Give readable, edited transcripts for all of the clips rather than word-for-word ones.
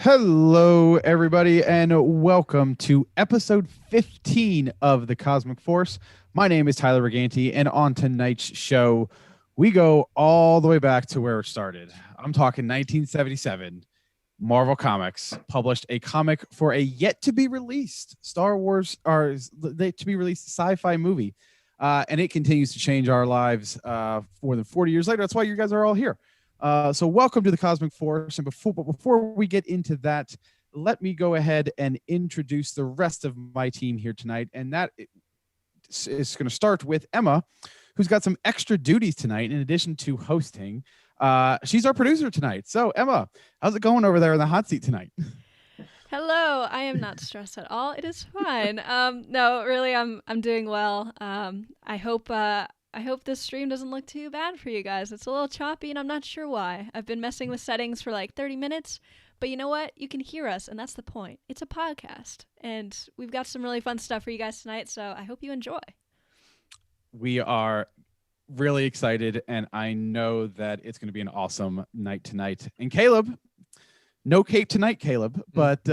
Hello, everybody, and welcome to episode 15 of The Cosmic Force. My name is Tyler Reganti, and on tonight's show, we go all the way back to where it started. I'm talking 1977. Marvel Comics published a comic for a yet-to-be-released Star Wars, or to-be-released sci-fi movie, and it continues to change our lives more than 40 years later. That's why you guys are all here. So welcome to the Cosmic Force. And before we get into that, let me go ahead and introduce the rest of my team here tonight. And that is going to start with Emma, who's got some extra duties tonight in addition to hosting. She's our producer tonight. So Emma, how's it going over there in the hot seat tonight? Hello, I am not stressed at all. It is fine. No, really, I'm doing well. I hope this stream doesn't look too bad for you guys. It's a little choppy, and I'm not sure why. I've been messing with settings for like 30 minutes, but you know what? You can hear us, and that's the point. It's a podcast, and we've got some really fun stuff for you guys tonight. So I hope you enjoy. We are really excited, and I know that it's going to be an awesome night tonight. And Caleb, no cape tonight, Caleb, but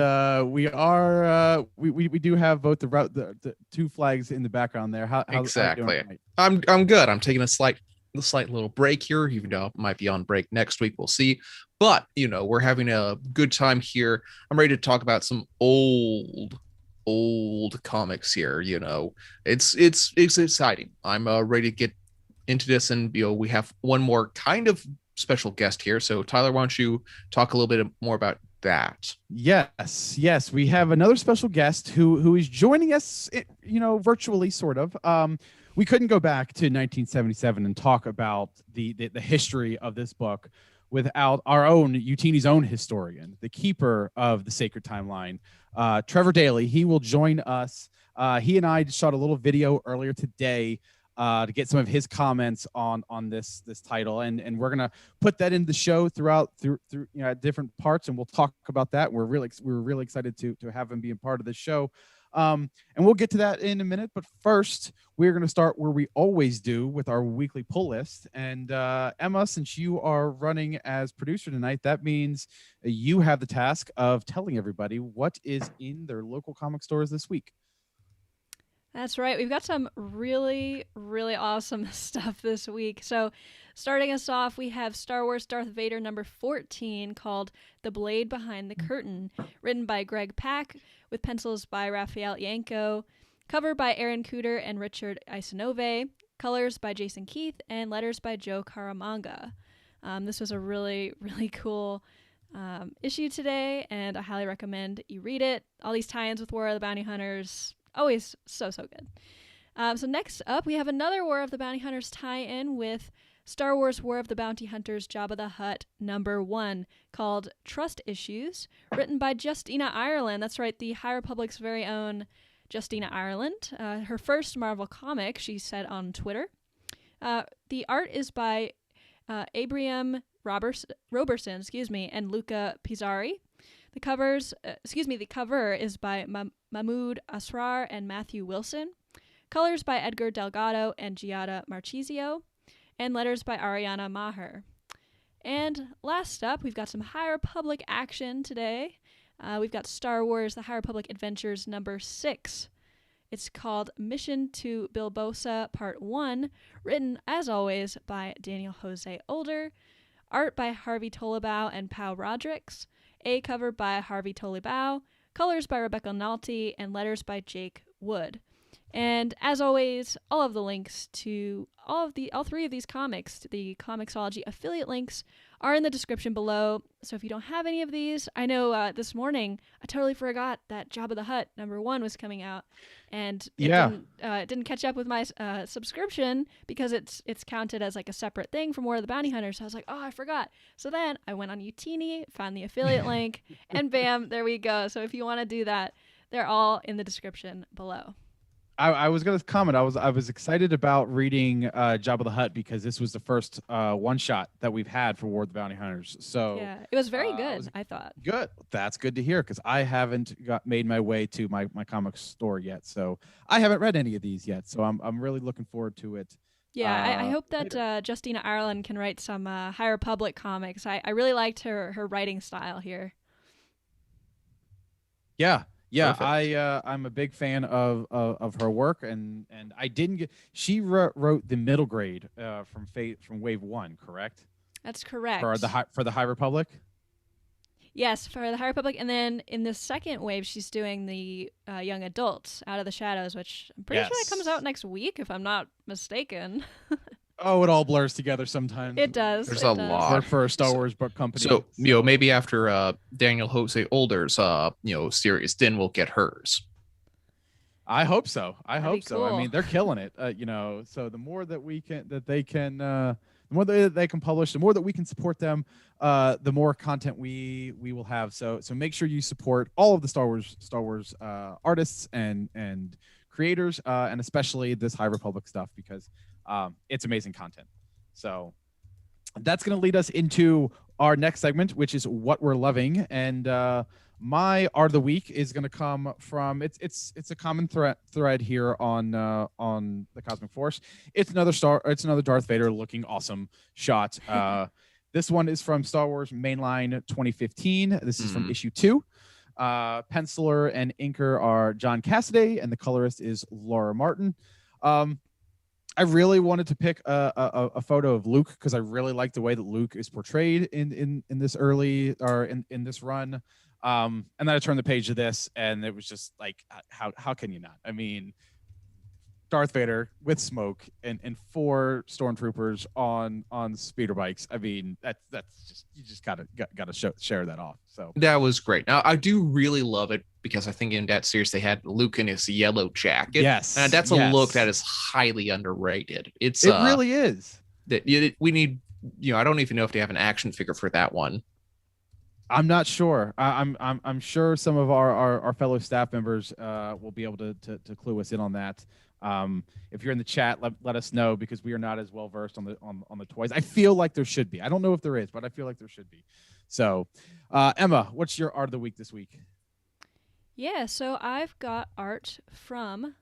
we do have both the two flags in the background there. Exactly. I'm good. I'm taking a slight little break here, even though I might be on break next week. We'll see. But we're having a good time here. I'm ready to talk about some old comics here. It's exciting. I'm ready to get into this, and we have one more kind of special guest here. So Tyler, why don't you talk a little bit more about that? Yes, we have another special guest who is joining us, virtually, sort of. We couldn't go back to 1977 and talk about the history of this book without our own Utini's own historian, the keeper of the sacred timeline, Trevor Daly. He will join us. He and I shot a little video earlier today to get some of his comments on this title, and we're gonna put that in the show through different parts, and we'll talk about that. We're really excited to have him be a part of the show, and we'll get to that in a minute. But first, we're gonna start where we always do with our weekly pull list. And Emma, since you are running as producer tonight, that means you have the task of telling everybody what is in their local comic stores this week. That's right. We've got some really, really awesome stuff this week. So, starting us off, we have Star Wars Darth Vader number 14 called The Blade Behind the Curtain, written by Greg Pak, with pencils by Raphael Yanko, cover by Aaron Cooter and Richard Isanove, colors by Jason Keith, and letters by Joe Caramanga. This was a really, really cool issue today, and I highly recommend you read it. All these tie-ins with War of the Bounty Hunters, always so good. So next up, we have another War of the Bounty Hunters tie-in with Star Wars War of the Bounty Hunters Jabba the Hutt number 1, called Trust Issues, written by Justina Ireland. That's right, the High Republic's very own Justina Ireland. Her first Marvel comic, she said on Twitter. The art is by Abraham Roberson, and Luca Pizzari. The cover is by Mahmoud Asrar and Matthew Wilson. Colors by Edgar Delgado and Giada Marchisio. And letters by Ariana Maher. And last up, we've got some High Republic action today. We've got Star Wars The High Republic Adventures number 6. It's called Mission to Bilbosa Part 1, written, as always, by Daniel Jose Older. Art by Harvey Tolibau and Pau Rodrigues. A cover by Harvey Tolibau, colors by Rebecca Nalty, and letters by Jake Wood. And as always, all of the links to all three of these comics, the Comixology affiliate links, are in the description below. So if you don't have any of these, I know this morning I totally forgot that Jabba the Hutt number 1 was coming out, and it didn't catch up with my subscription because it's counted as like a separate thing from War of the Bounty Hunters. So I was like, oh, I forgot. So then I went on Utini, found the affiliate link, and bam, there we go. So if you want to do that, they're all in the description below. I was going to comment. I was excited about reading Jabba the Hutt because this was the first one shot that we've had for War of the Bounty Hunters. So yeah, it was very good. I thought good. That's good to hear because I haven't made my way to my comic store yet. So I haven't read any of these yet. So I'm really looking forward to it. Yeah, I hope that Justina Ireland can write some High Republic comics. I really liked her writing style here. Yeah, Perfect. I'm a big fan of her work, and I didn't get. She wrote the middle grade from Wave One, correct? That's correct. For the High Republic. Yes, for the High Republic, and then in the second wave, she's doing the young adults Out of the Shadows, which I'm pretty sure that comes out Yes. next week, if I'm not mistaken. Oh, it all blurs together sometimes It when you does. There's It a does. work lot. for a Star So, Wars book company. so So maybe after Daniel Jose Older's series, then we'll get hers. I hope so. I That'd be hope so. I cool. mean, they're killing it. So the more that the more that they can publish, the more that we can support them, the more content we will have. So make sure you support all of the Star Wars artists and creators, and especially this High Republic stuff, because it's amazing content. So that's going to lead us into our next segment, which is what we're loving. And my art of the week is going to come from it's a common thread here on the Cosmic Force. It's another Darth Vader looking awesome shot. This one is from Star Wars Mainline 2015. This is from issue 2. Penciler and inker are John Cassaday, and the colorist is Laura Martin. I really wanted to pick a photo of Luke because I really like the way that Luke is portrayed in this early or in this run. And then I turned the page to this, and it was just like, how can you not? I mean, Darth Vader with smoke and 4 stormtroopers on speeder bikes. I mean, that's just you just gotta share that off. So That was great. Now I do really love it because I think in that series they had Luke in his yellow jacket, and yes, that's a look that yes, is highly underrated. It's it really is. that we need. I don't even know if they have an action figure for that one. I'm not sure. I'm sure some of our fellow staff members will be able to clue us in on that. If you're in the chat, let us know, because we are not as well versed on the toys. I feel like there should be. I don't know if there is, but I feel like there should be. So, Emma, what's your art of the week this week? Yeah, so I've got art from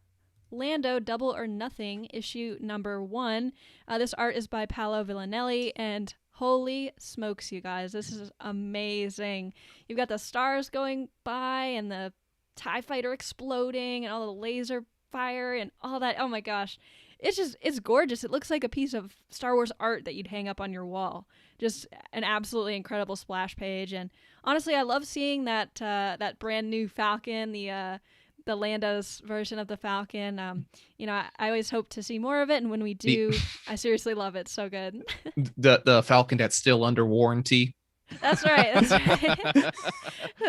Lando Double or Nothing, issue number 1. This art is by Paolo Villanelli, and holy smokes, you guys, this is amazing. You've got the stars going by and the TIE fighter exploding and all the laser fire and all that. Oh my gosh. It's gorgeous. It looks like a piece of Star Wars art that you'd hang up on your wall. Just an absolutely incredible splash page. And honestly, I love seeing that brand new Falcon, the Lando's version of the Falcon. I always hope to see more of it, and when we do, I seriously love it. So good. The Falcon that's still under warranty. That's right. That's right.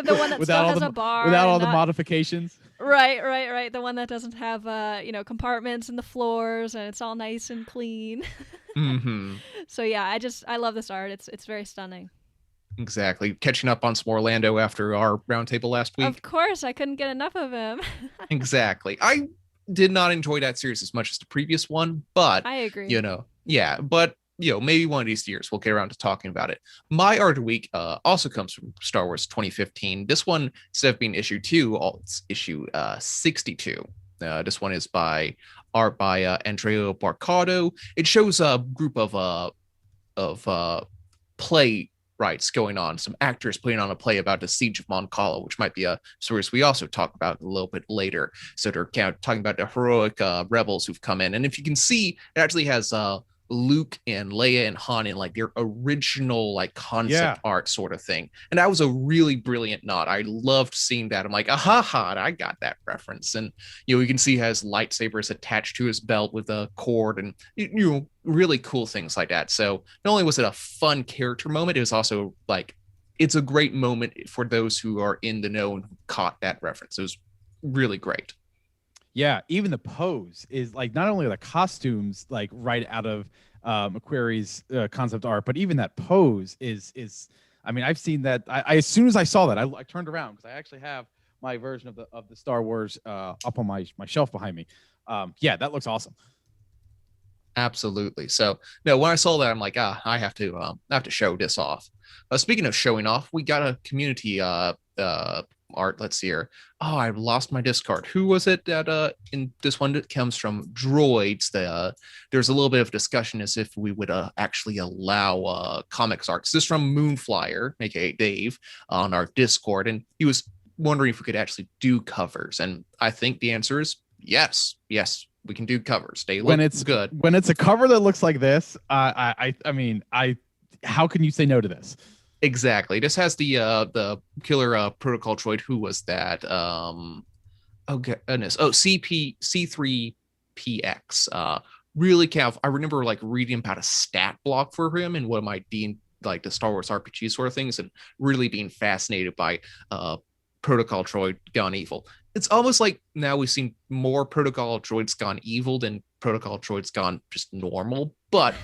The one that Without still all has the a bar. without all and the not, modifications. right. The one that doesn't have compartments in the floors, and it's all nice and clean. Mm-hmm. So yeah, I love this art. It's very stunning. Exactly. Catching up on some Orlando after our roundtable last week. Of course, I couldn't get enough of him. Exactly. I did not enjoy that series as much as the previous one, but I agree. yeah, but maybe one of these years we'll get around to talking about it. My art of the week also comes from Star Wars 2015. This one, instead of being issue 2, it's issue 62. This one is by Andrea Barcado. It shows a group of play rights going on, some actors putting on a play about the siege of Mon Cala, which might be a series we also talk about a little bit later. So they're kind of talking about the heroic rebels who've come in, and if you can see, it actually has Luke and Leia and Han in like their original like concept art sort of thing, and that was a really brilliant nod. I loved seeing that. I'm like, aha, I got that reference. And you can see he has lightsabers attached to his belt with a cord, and really cool things like that. So not only was it a fun character moment, it was also like it's a great moment for those who are in the know and who caught that reference. It was really great. Yeah, even the pose is like, not only the costumes like right out of McQuarrie's concept art, but even that pose is. I mean, I've seen that. I as soon as I saw that, I turned around because I actually have my version of the Star Wars up on my shelf behind me. Yeah, that looks awesome. Absolutely. So no, when I saw that, I'm like, I have to show this off. Speaking of showing off, we got a community art. Let's see here. Oh, I lost my discard. Who was it that in this one that comes from Droids? There's a little bit of discussion as if we would actually allow comics arts. This is from Moonflyer, aka Dave, on our Discord, and he was wondering if we could actually do covers, and I think the answer is yes. Yes, we can do covers. They look good. When it's a cover that looks like this, I mean, how can you say no to this? Exactly. This has the killer protocol droid. Who was that? Oh goodness. Oh, C3PX. Really I remember like reading about a stat block for him and what it might be in like the Star Wars RPG sort of things, and really being fascinated by protocol droid gone evil. It's almost like now we've seen more protocol droids gone evil than protocol droids gone just normal, but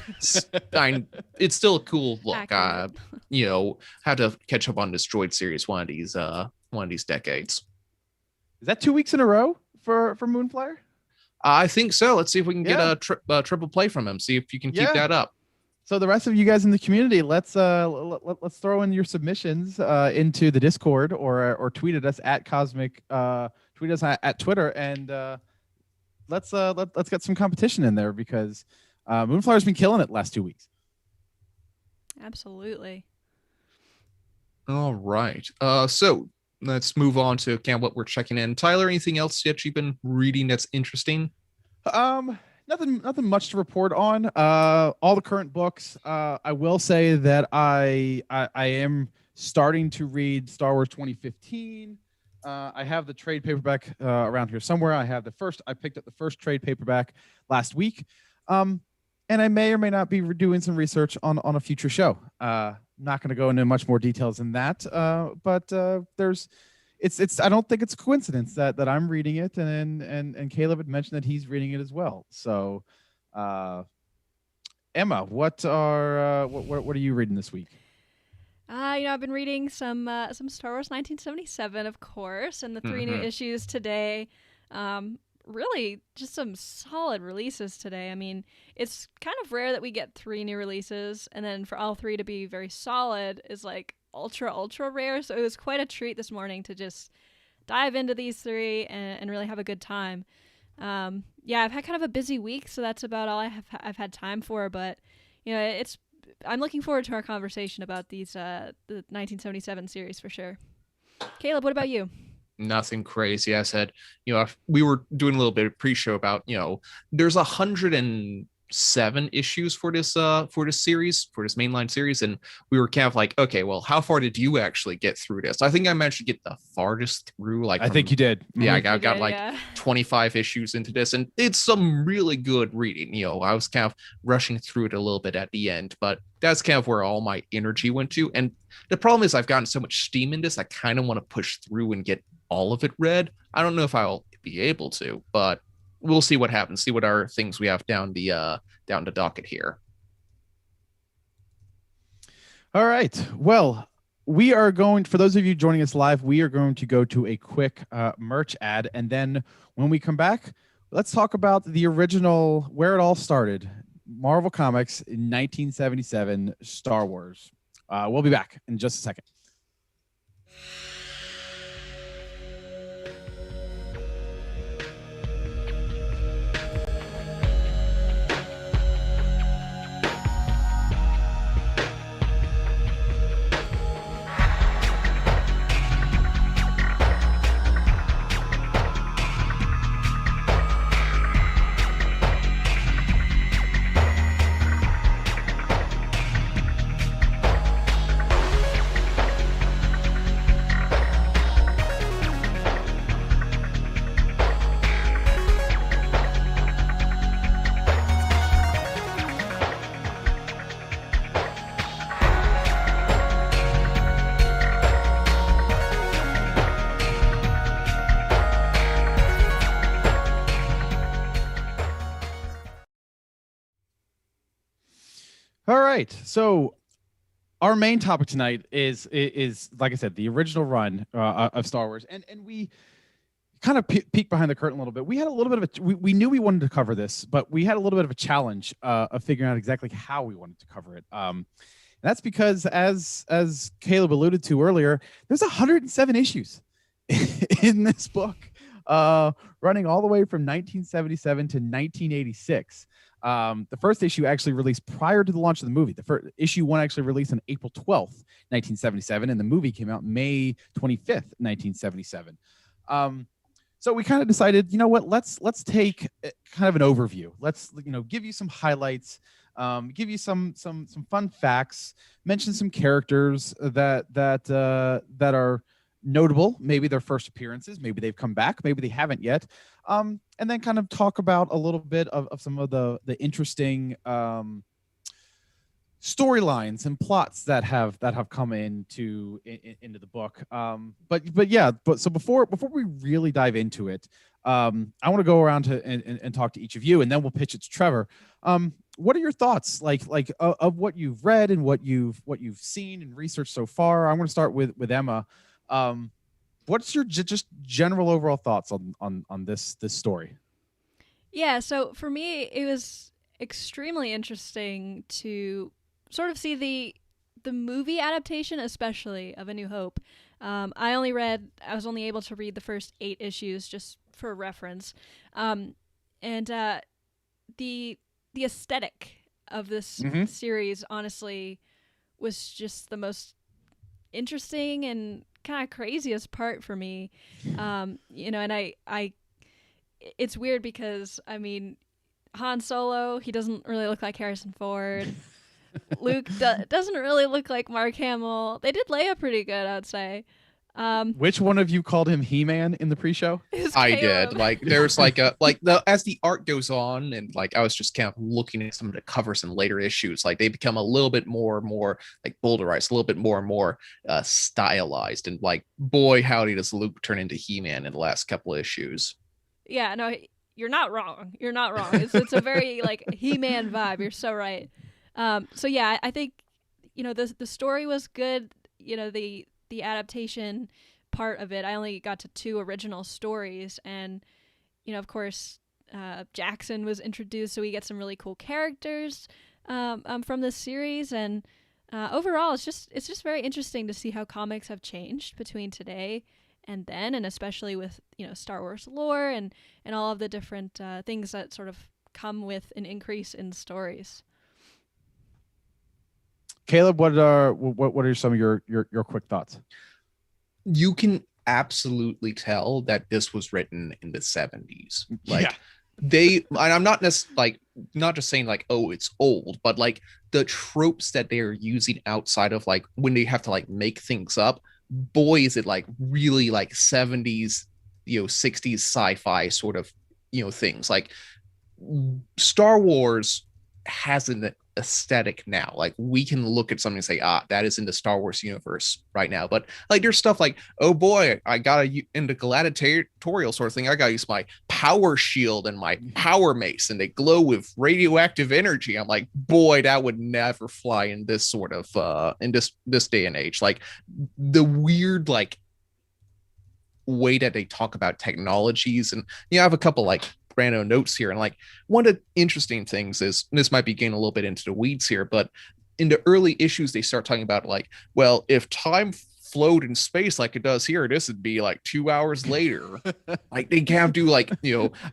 it's still a cool look. You know, had to catch up on this droid series one of these decades. Is that 2 weeks in a row for Moonflyer? I think so. Let's see if we can get a triple play from him. See if you can keep that up. So the rest of you guys in the community, let's throw in your submissions into the Discord or tweet at us at Cosmic. Tweet us at Twitter, and let's get some competition in there, because Moonflyer's been killing it last 2 weeks. Absolutely. All right. So let's move on to what we're checking in. Tyler, anything else that you've been reading that's interesting? Nothing much to report on. All the current books. I will say that I am starting to read Star Wars 2015. I have the trade paperback around here somewhere. I picked up the first trade paperback last week. And I may or may not be doing some research on a future show. Not going to go into much more details than that. But it's I don't think it's a coincidence that I'm reading it, and Caleb had mentioned that he's reading it as well. So, Emma, what are you reading this week? I've been reading some Star Wars 1977, of course, and the 3 new issues today. Really, just some solid releases today. I mean, it's kind of rare that we get 3 new releases, and then for all 3 to be very solid is like ultra rare. So it was quite a treat this morning to just dive into these 3 and really have a good time. I've had kind of a busy week, so that's about all I've had time for. But I'm looking forward to our conversation about these the 1977 series for sure. Caleb, what about you? Nothing crazy. I said, we were doing a little bit of pre-show about, there's 107 issues for this series, for this mainline series, and we were kind of like, okay, well, how far did you actually get through this? I think I managed to get the farthest through. Like, I think you did. Yeah, I got 25 issues into this, and it's some really good reading. I was kind of rushing through it a little bit at the end, but that's kind of where all my energy went to. And the problem is I've gotten so much steam in this, I kind of want to push through and get all of it read. I don't know if I'll be able to, but we'll see what happens. See what our things we have down the docket here. All right. Well, we are going, for those of you joining us live, we are going to go to a quick merch ad, and then when we come back, let's talk about the original, where it all started, Marvel Comics in 1977, Star Wars. We'll be back in just a second. All right. So our main topic tonight is like I said, the original run of Star Wars, and we kind of peek behind the curtain a little bit. We had a little bit of we knew we wanted to cover this, but we had a little bit of a challenge of figuring out exactly how we wanted to cover it. That's because, as Caleb alluded to earlier, there's 107 issues in this book. running all the way from 1977 to 1986. The first issue actually released prior to the launch of the movie. The first issue one actually released on April 12th, 1977, and the movie came out May 25th, 1977. So we kind of decided, you know what, let's take kind of an overview. Let's, give you some highlights, give you some fun facts, mention some characters that are notable, maybe their first appearances, maybe they've come back, maybe they haven't yet, and then kind of talk about a little bit of some of the interesting storylines and plots that have come into the book. But so before we really dive into it, I want to go around and talk to each of you, and then we'll pitch it to Trevor. What are your thoughts, like of what you've read and what you've seen and researched so far? I'm going to start with Emma. What's your just general overall thoughts on this story? Yeah, so for me, it was extremely interesting to sort of see the movie adaptation, especially of A New Hope. I was only able to read the first 8 issues just for reference, and the aesthetic of this series honestly was just the most interesting and kind of craziest part for me. And I it's weird because I mean, Han Solo, he doesn't really look like Harrison Ford. Luke doesn't really look like Mark Hamill. They did Leia pretty good, I'd say. Which one of you called him He-Man in the pre-show? I did. Like, there's as the art goes on, and like I was just kind of looking at some of the covers in later issues, like they become a little bit more and more like bowdlerized, a little bit more and more stylized, and like, boy howdy does Luke turn into He-Man in the last couple of issues. Yeah, no, you're not wrong. You're not wrong. It's a very like He-Man vibe. You're so right. So yeah, I think the story was good. The adaptation part of it, I only got to 2 original stories, and of course Jackson was introduced, so we get some really cool characters from this series, and overall it's just very interesting to see how comics have changed between today and then, and especially with Star Wars lore and all of the different things that sort of come with an increase in stories. Caleb, what are some of your quick thoughts? You can absolutely tell that this was written in the 70s. Like, and I'm not not just saying like, oh, it's old, but like the tropes that they are using outside of like when they have to like make things up, boy, is it like really like 70s, 60s sci-fi sort of, things. Like, Star Wars has an aesthetic now. Like, we can look at something and say, that is in the Star Wars universe right now. But like, there's stuff like, oh boy, I gotta into gladiatorial sort of thing, I gotta use my power shield and my power mace, and they glow with radioactive energy. I'm like, boy, that would never fly in this sort of in this day and age. Like, the weird like way that they talk about technologies, and I have a couple like random notes here, and like, one of the interesting things is, this might be getting a little bit into the weeds here, but in the early issues they start talking about like, well, if time flowed in space like it does here, this would be like 2 hours later. Like, they can't do like,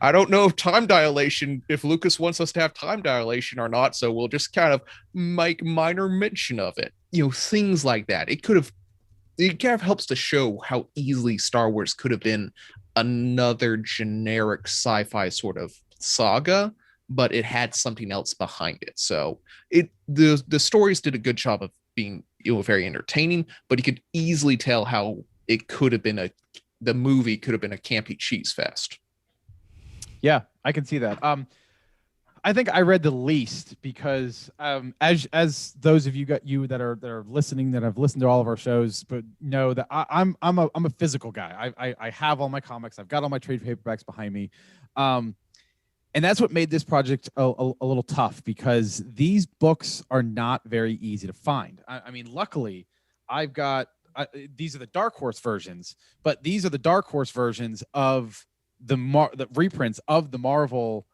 I don't know if Lucas wants us to have time dilation or not, so we'll just kind of make minor mention of it, things like that. It kind of helps to show how easily Star Wars could have been another generic sci-fi sort of saga, but it had something else behind it. So the stories did a good job of being very entertaining, but you could easily tell how it could have been the movie could have been a campy cheese fest. Yeah, I can see that. I think I read the least because as those of you that are listening, that have listened to all of our shows, but know that I'm a physical guy. I have all my comics. I've got all my trade paperbacks behind me, and that's what made this project a little tough, because these books are not very easy to find. I mean, luckily, I've got these are the Dark Horse versions, but these are the Dark Horse versions of the reprints of the Marvel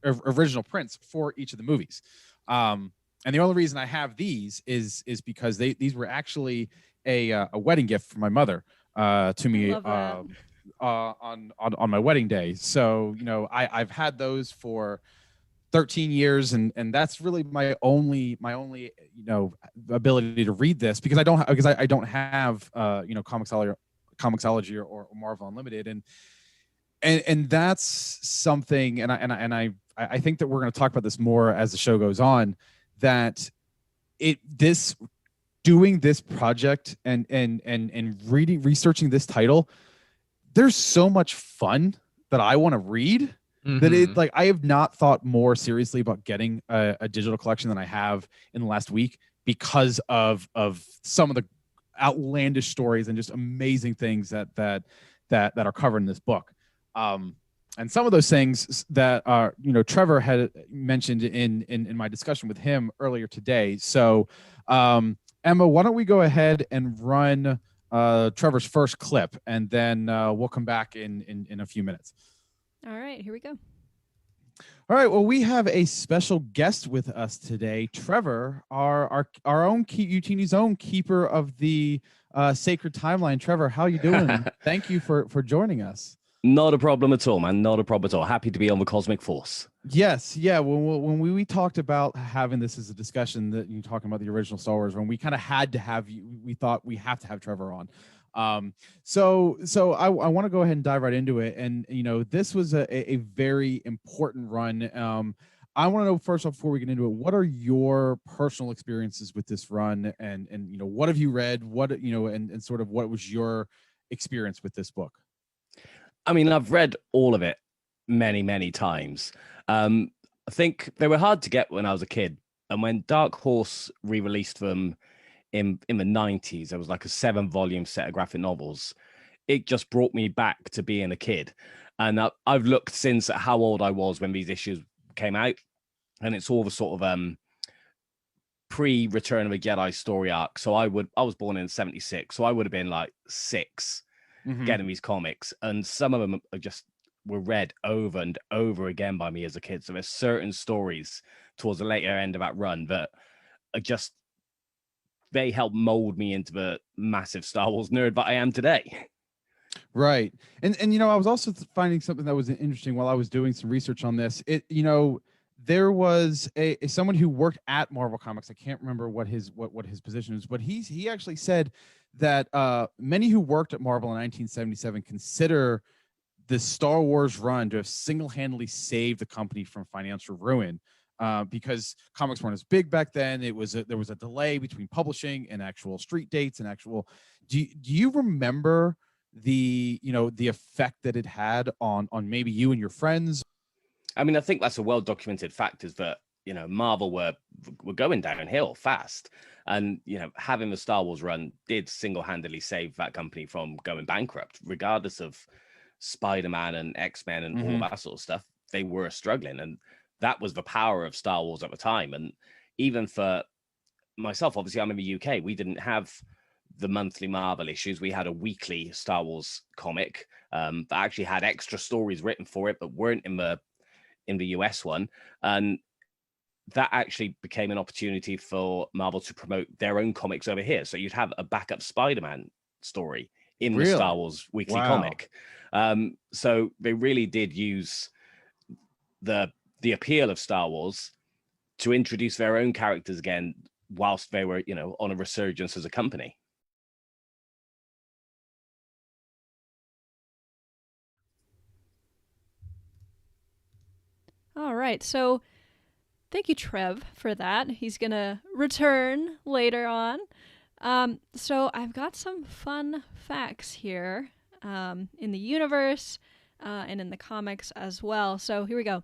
original prints for each of the movies, and the only reason I have these is because these were actually a wedding gift from my mother to me on my wedding day. So I've had those for 13 years, and that's really my only ability to read this, because I don't have Comixology or Marvel Unlimited, and that's something, and I think that we're going to talk about this more as the show goes on, that doing this project and researching this title, there's so much fun that I want to read. That it, like, I have not thought more seriously about getting a digital collection than I have in the last week, because of some of the outlandish stories and just amazing things that are covered in this book. And some of those things that are, Trevor had mentioned in my discussion with him earlier today. So, Emma, why don't we go ahead and run Trevor's first clip, and then we'll come back in a few minutes. All right, here we go. All right. Well, we have a special guest with us today, Trevor, our own UTini's own keeper of the sacred timeline. Trevor, how you doing? Thank you for joining us. Not a problem at all, man. Not a problem at all. Happy to be on the Cosmic Force. Yes. Yeah. When we talked about having this as a discussion, that you talking about the original Star Wars, when we kind of had to have you, we thought we have to have Trevor on. So I want to go ahead and dive right into it. And, this was a very important run. I want to know, first off, before we get into it, what are your personal experiences with this run, and what have you read? What, and sort of what was your experience with this book? I mean, I've read all of it many, many times. I think they were hard to get when I was a kid. And when Dark Horse re-released them in the 90s, there was like a 7-volume set of graphic novels. It just brought me back to being a kid. And I've looked since at how old I was when these issues came out. And it's all the sort of pre-Return of the Jedi story arc. So I was born in 76. So I would have been like 6 getting these comics. And some of them were read over and over again by me as a kid. So there's certain stories towards the later end of that run that are just, they helped mold me into the massive Star Wars nerd that I am today. Right. And I was also finding something that was interesting while I was doing some research on this. There was someone who worked at Marvel Comics. I can't remember what his position is, but he actually said that many who worked at Marvel in 1977 consider the Star Wars run to have single-handedly saved the company from financial ruin, because comics weren't as big back then. There was a delay between publishing and actual street dates and actual. Do you remember the effect that it had on maybe you and your friends? I mean, I think that's a well-documented fact, is that, Marvel were going downhill fast. And, having the Star Wars run did single-handedly save that company from going bankrupt, regardless of Spider-Man and X-Men and all that sort of stuff. They were struggling. And that was the power of Star Wars at the time. And even for myself, obviously, I'm in the UK. We didn't have the monthly Marvel issues. We had a weekly Star Wars comic that actually had extra stories written for it, but weren't in the US one. And that actually became an opportunity for Marvel to promote their own comics over here. So you'd have a backup Spider-Man story in the Star Wars weekly comic. So they really did use the appeal of Star Wars to introduce their own characters again, whilst they were, on a resurgence as a company. All right, so thank you, Trev, for that. He's going to return later on. So I've got some fun facts here in the universe and in the comics as well. So here we go.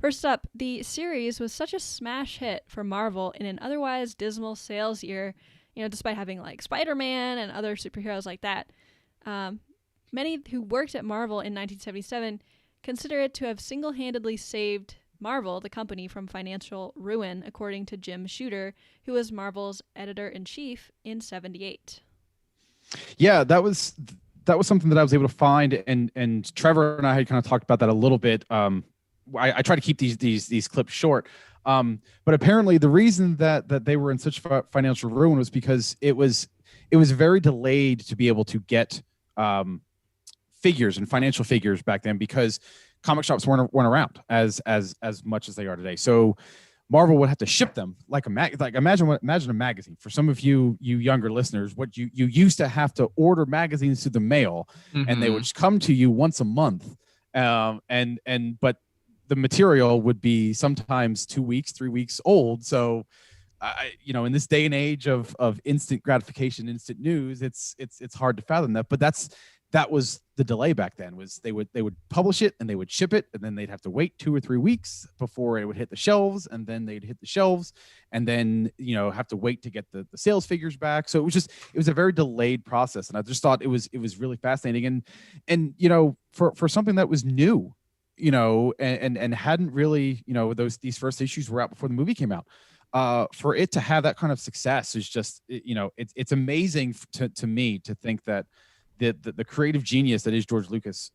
First up, the series was such a smash hit for Marvel in an otherwise dismal sales year, despite having like Spider-Man and other superheroes like that. Many who worked at Marvel in 1977 consider it to have single-handedly saved Marvel, the company, from financial ruin, according to Jim Shooter, who was Marvel's editor-in-chief in 78. Yeah, that was something that I was able to find, and Trevor and I had kind of talked about that a little bit. I try to keep these clips short, but apparently the reason that they were in such financial ruin was because it was very delayed to be able to get figures and financial figures back then, because comic shops weren't around as much as they are today. So Marvel would have to ship them like imagine a magazine. For some of you younger listeners, what you used to have to order magazines through the mail, and they would just come to you once a month. But the material would be sometimes 2 weeks, 3 weeks old. So, in this day and age of instant gratification, instant news, it's hard to fathom that. But that was the delay back then. Was they would publish it and they would ship it, and then they'd have to wait 2 or 3 weeks before it would hit the shelves, and then they'd hit the shelves, and then have to wait to get the sales figures back. So it was a very delayed process, and I just thought it was really fascinating, and for something that was new, and hadn't really, these first issues were out before the movie came out. For it to have that kind of success is just, it's amazing to me to think that the creative genius that is George Lucas,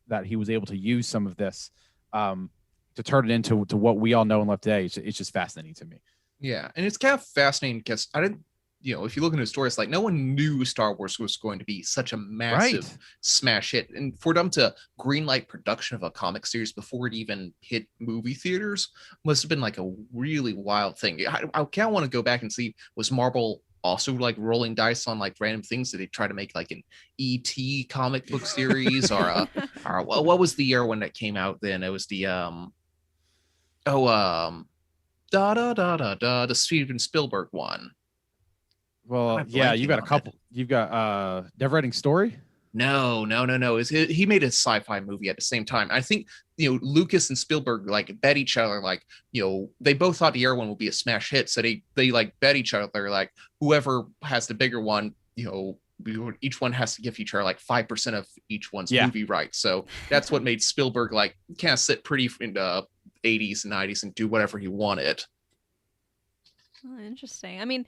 that he was able to use some of this to turn it into what we all know and love today. It's just fascinating to me. Yeah, and it's kind of fascinating because I didn't, if you look into the story, it's like no one knew Star Wars was going to be such a massive smash hit, and for them to greenlight production of a comic series before it even hit movie theaters must have been like a really wild thing. I kind of want to go back and see, was Marvel also like rolling dice on like random things? Did they try to make like an ET comic book series or what was the year when that came out? Then it was the the Steven Spielberg one. Well, yeah, you've got a couple. You've got Never Ending Story. No. He made a sci-fi movie at the same time. I think, Lucas and Spielberg like bet each other, like, they both thought the air one would be a smash hit. So they like bet each other, like whoever has the bigger one, each one has to give each other like 5% of each one's movie rights. So that's what made Spielberg like kind of sit pretty in the 80s and 90s and do whatever he wanted. Oh, interesting. I mean,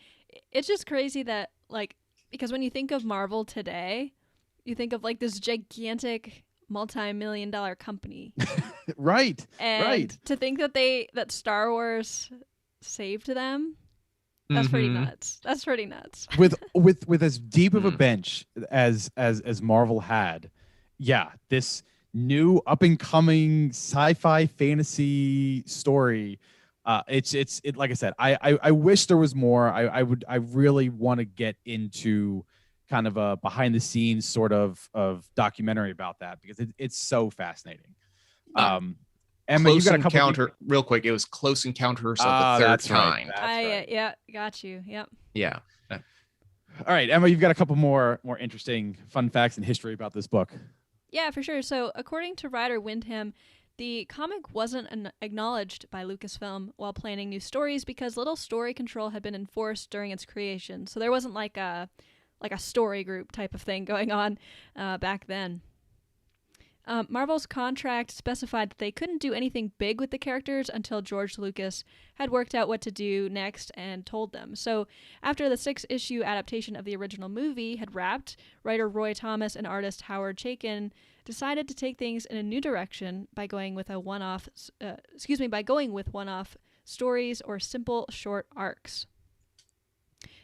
it's just crazy that, like, because when you think of Marvel today, you think of like this gigantic multi-million-dollar company. Right. To think that Star Wars saved them, that's pretty nuts. That's pretty nuts. with as deep of a bench as Marvel had, this new up and coming sci-fi fantasy story. It's like I said, I wish there was more. I really want to get into kind of a behind the scenes sort of documentary about that, because it's so fascinating. Emma, you got a couple real quick. It was Close Encounters of the Third Kind. Right. Yeah, got you. Yep. Yeah. All right, Emma, you've got a couple more interesting fun facts and history about this book. Yeah, for sure. So according to Ryder Windham, the comic wasn't acknowledged by Lucasfilm while planning new stories because little story control had been enforced during its creation. So there wasn't like a story group type of thing going on back then. Marvel's contract specified that they couldn't do anything big with the characters until George Lucas had worked out what to do next and told them. So after the 6-issue adaptation of the original movie had wrapped, writer Roy Thomas and artist Howard Chaykin decided to take things in a new direction by going with one-off stories or simple short arcs.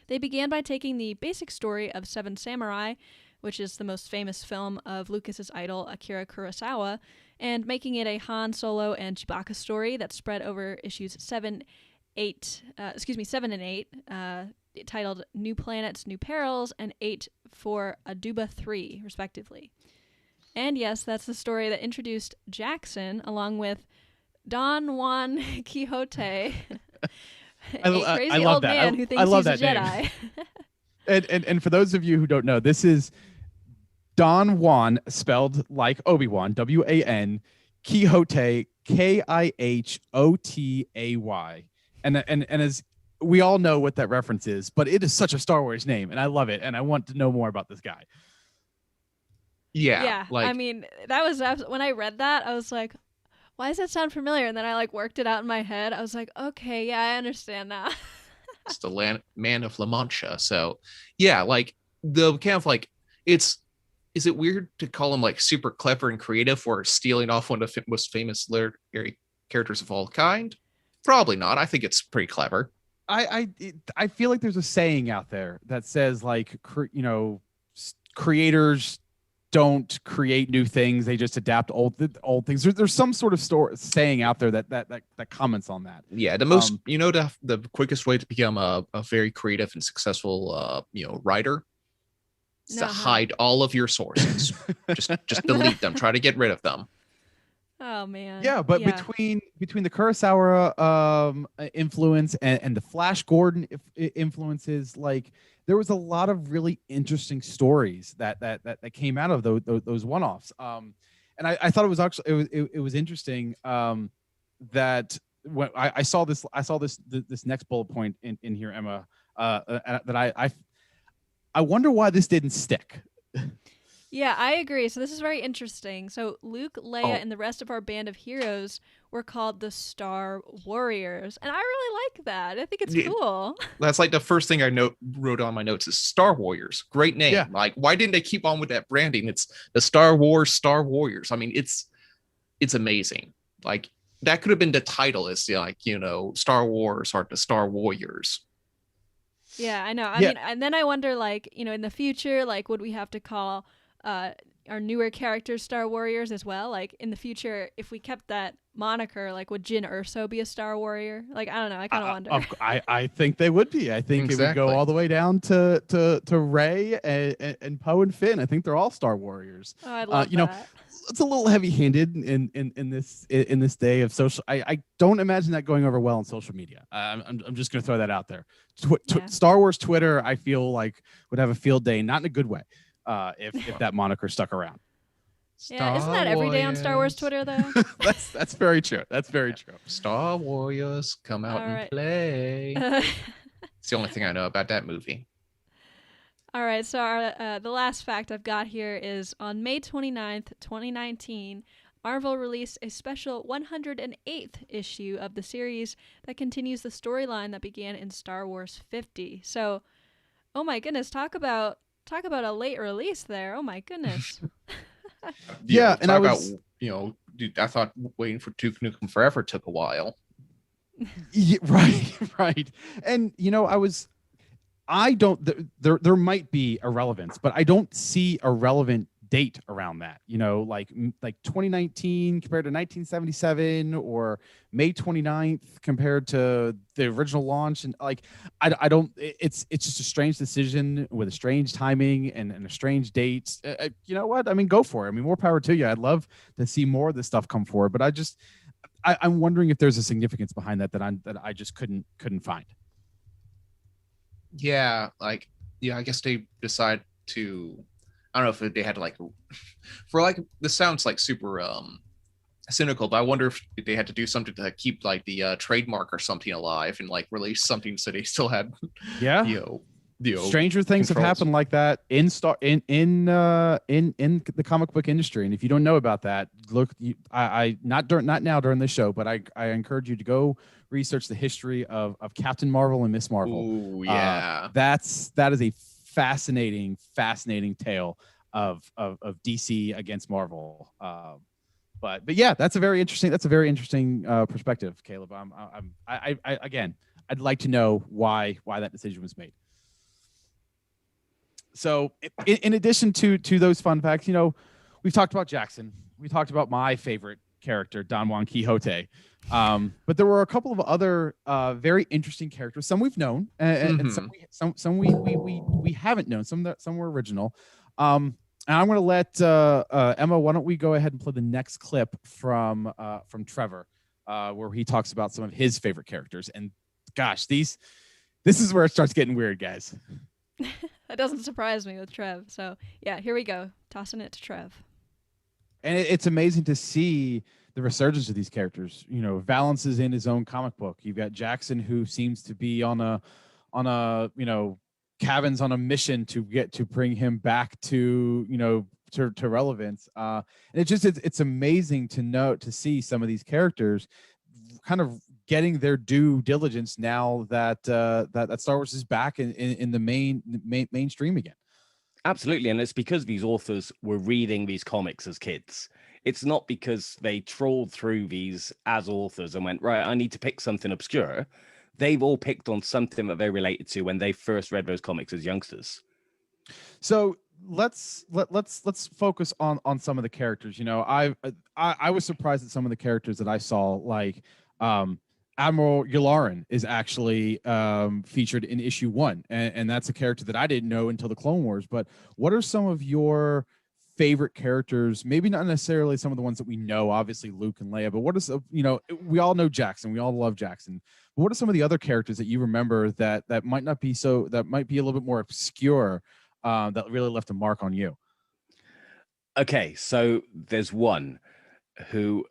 They began by taking the basic story of Seven Samurai, which is the most famous film of Lucas's idol Akira Kurosawa, and making it a Han Solo and Chewbacca story that spread over issues 7 and 8, titled New Planets, New Perils, and 8 for Aduba 3, respectively. And yes, that's the story that introduced Jackson along with Don Juan Quixote, a crazy old man who thinks he's a Jedi. and for those of you who don't know, this is Don Juan, spelled like Obi-Wan, W-A-N, Quixote, K-I-H-O-T-A-Y. And as we all know what that reference is, but it is such a Star Wars name, and I love it, and I want to know more about this guy. Yeah. I mean, that was when I read that, I was like, why does that sound familiar? And then I like worked it out in my head. I was like, okay, yeah, I understand now. It's the man of La Mancha. So yeah, like the kind of like is it weird to call him like super clever and creative for stealing off one of the most famous literary characters of all kind? Probably not. I think it's pretty clever. I feel like there's a saying out there that says like, creators don't create new things; they just adapt old things. There's some sort of saying out there that comments on that. Yeah, the most the quickest way to become a very creative and successful writer is to hide all of your sources. just delete them. Try to get rid of them. Oh man. Yeah, but between the Kurosawa influence and the Flash Gordon influences, like there was a lot of really interesting stories that came out of those one-offs. And I thought it was actually it was interesting that when I saw this next bullet point in here, Emma, that I wonder why this didn't stick. Yeah, I agree. So this is very interesting. So Luke, Leia, and the rest of our band of heroes were called the Star Warriors. And I really like that. I think it's cool. That's like the first thing I wrote on my notes is Star Warriors. Great name. Yeah. Like, why didn't they keep on with that branding? It's the Star Warriors. I mean, it's amazing. Like, that could have been the title, is like, Star Wars or the Star Warriors. Yeah, I know. I mean, and then I wonder, like, in the future, like, would we have to call our newer characters Star Warriors as well? Like, in the future, if we kept that moniker, like, would Jyn Erso be a Star Warrior? Like, I don't know. I kind of wonder. I think they would be. I think it would go all the way down to Rey and Poe and Finn. I think they're all Star Warriors. Oh, I love that. It's a little heavy-handed in this day of social. I don't imagine that going over well on social media. I'm just going to throw that out there. Star Wars Twitter, I feel like would have a field day, not in a good way, if that moniker stuck around. Yeah, isn't that every day on Star Wars Twitter though? that's very true. That's very true. Star Warriors, come out and play. It's the only thing I know about that movie. All right, so the last fact I've got here is on May 29th, 2019, Marvel released a special 108th issue of the series that continues the storyline that began in Star Wars 50. So, oh my goodness, talk about a late release there. Oh my goodness. Yeah, and I thought waiting for Duke Nukem Forever took a while. Yeah, right. And there might be a relevance, but I don't see a relevant date around that, like 2019 compared to 1977 or May 29th compared to the original launch. And like, I don't, it's just a strange decision with a strange timing and a strange date. You know what? I mean, go for it. I mean, more power to you. I'd love to see more of this stuff come forward, but I'm wondering if there's a significance behind that I just couldn't find. Yeah, I guess they decide to, I don't know if they had to this sounds like super cynical, but I wonder if they had to do something to keep the trademark or something alive and release something so they still had stranger things have happened like that in the comic book industry. And if you don't know about that, look, not now during this show, but I encourage you to go research the history of Captain Marvel and Miss Marvel. Ooh, yeah. That is a fascinating tale of DC against Marvel. But yeah, that's a very interesting perspective, Caleb. I'd like to know why that decision was made. So in addition to those fun facts, we've talked about Jackson. We talked about my favorite character, Don Juan Quixote. But there were a couple of other very interesting characters. Some we've known, and some we haven't known. Some were original. And I'm going to let Emma. Why don't we go ahead and play the next clip from Trevor, where he talks about some of his favorite characters. And gosh, this is where it starts getting weird, guys. That doesn't surprise me with Trev. So yeah, here we go. Tossing it to Trev. And it's amazing to see the resurgence of these characters. Valance is in his own comic book. You've got Jackson, who seems to be on a Cavan's on a mission to bring him back to relevance. And it's amazing to see some of these characters kind of getting their due diligence now that Star Wars is back in the mainstream again. Absolutely. And it's because these authors were reading these comics as kids. It's not because they trawled through these as authors and went, right, I need to pick something obscure. They've all picked on something that they related to when they first read those comics as youngsters. So let's focus on some of the characters. You know, I was surprised at some of the characters that I saw, like Admiral Yularen is actually featured in issue 1, and that's a character that I didn't know until the Clone Wars. But what are some of your favorite characters? Maybe not necessarily some of the ones that we know, obviously Luke and Leia, but what is, you know, we all know Jackson, we all love Jackson. But what are some of the other characters that you remember that might not be so, that might be a little bit more obscure, that really left a mark on you? Okay, so there's one who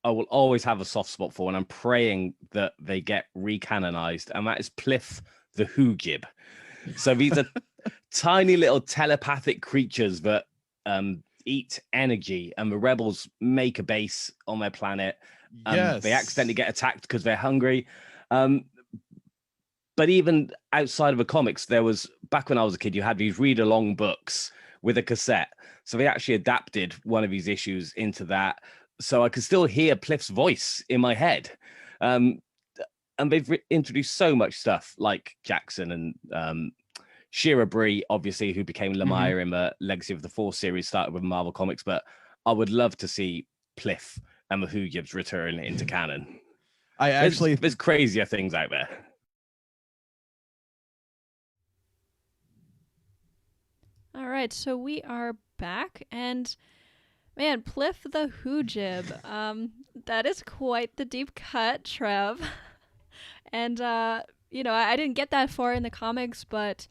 I will always have a soft spot for, and I'm praying that they get recanonized, and that is Pliff the Hoojib. So these are tiny little telepathic creatures that eat energy, and the rebels make a base on their planet. Yes. They accidentally get attacked because they're hungry. But even outside of the comics, there was, back when I was a kid, you had these read-along books with a cassette. So they actually adapted one of these issues into that. So I could still hear Pliff's voice in my head. And they've introduced so much stuff like Jackson and Shira Bree, obviously, who became Lemire in the Legacy of the Force series, started with Marvel Comics. But I would love to see Pliff and the Hoojibs return into canon. There's crazier things out there. All right, so we are back, and man, Pliff the Hoojib. That is quite the deep cut, Trev. And you know, I didn't get that far in the comics, but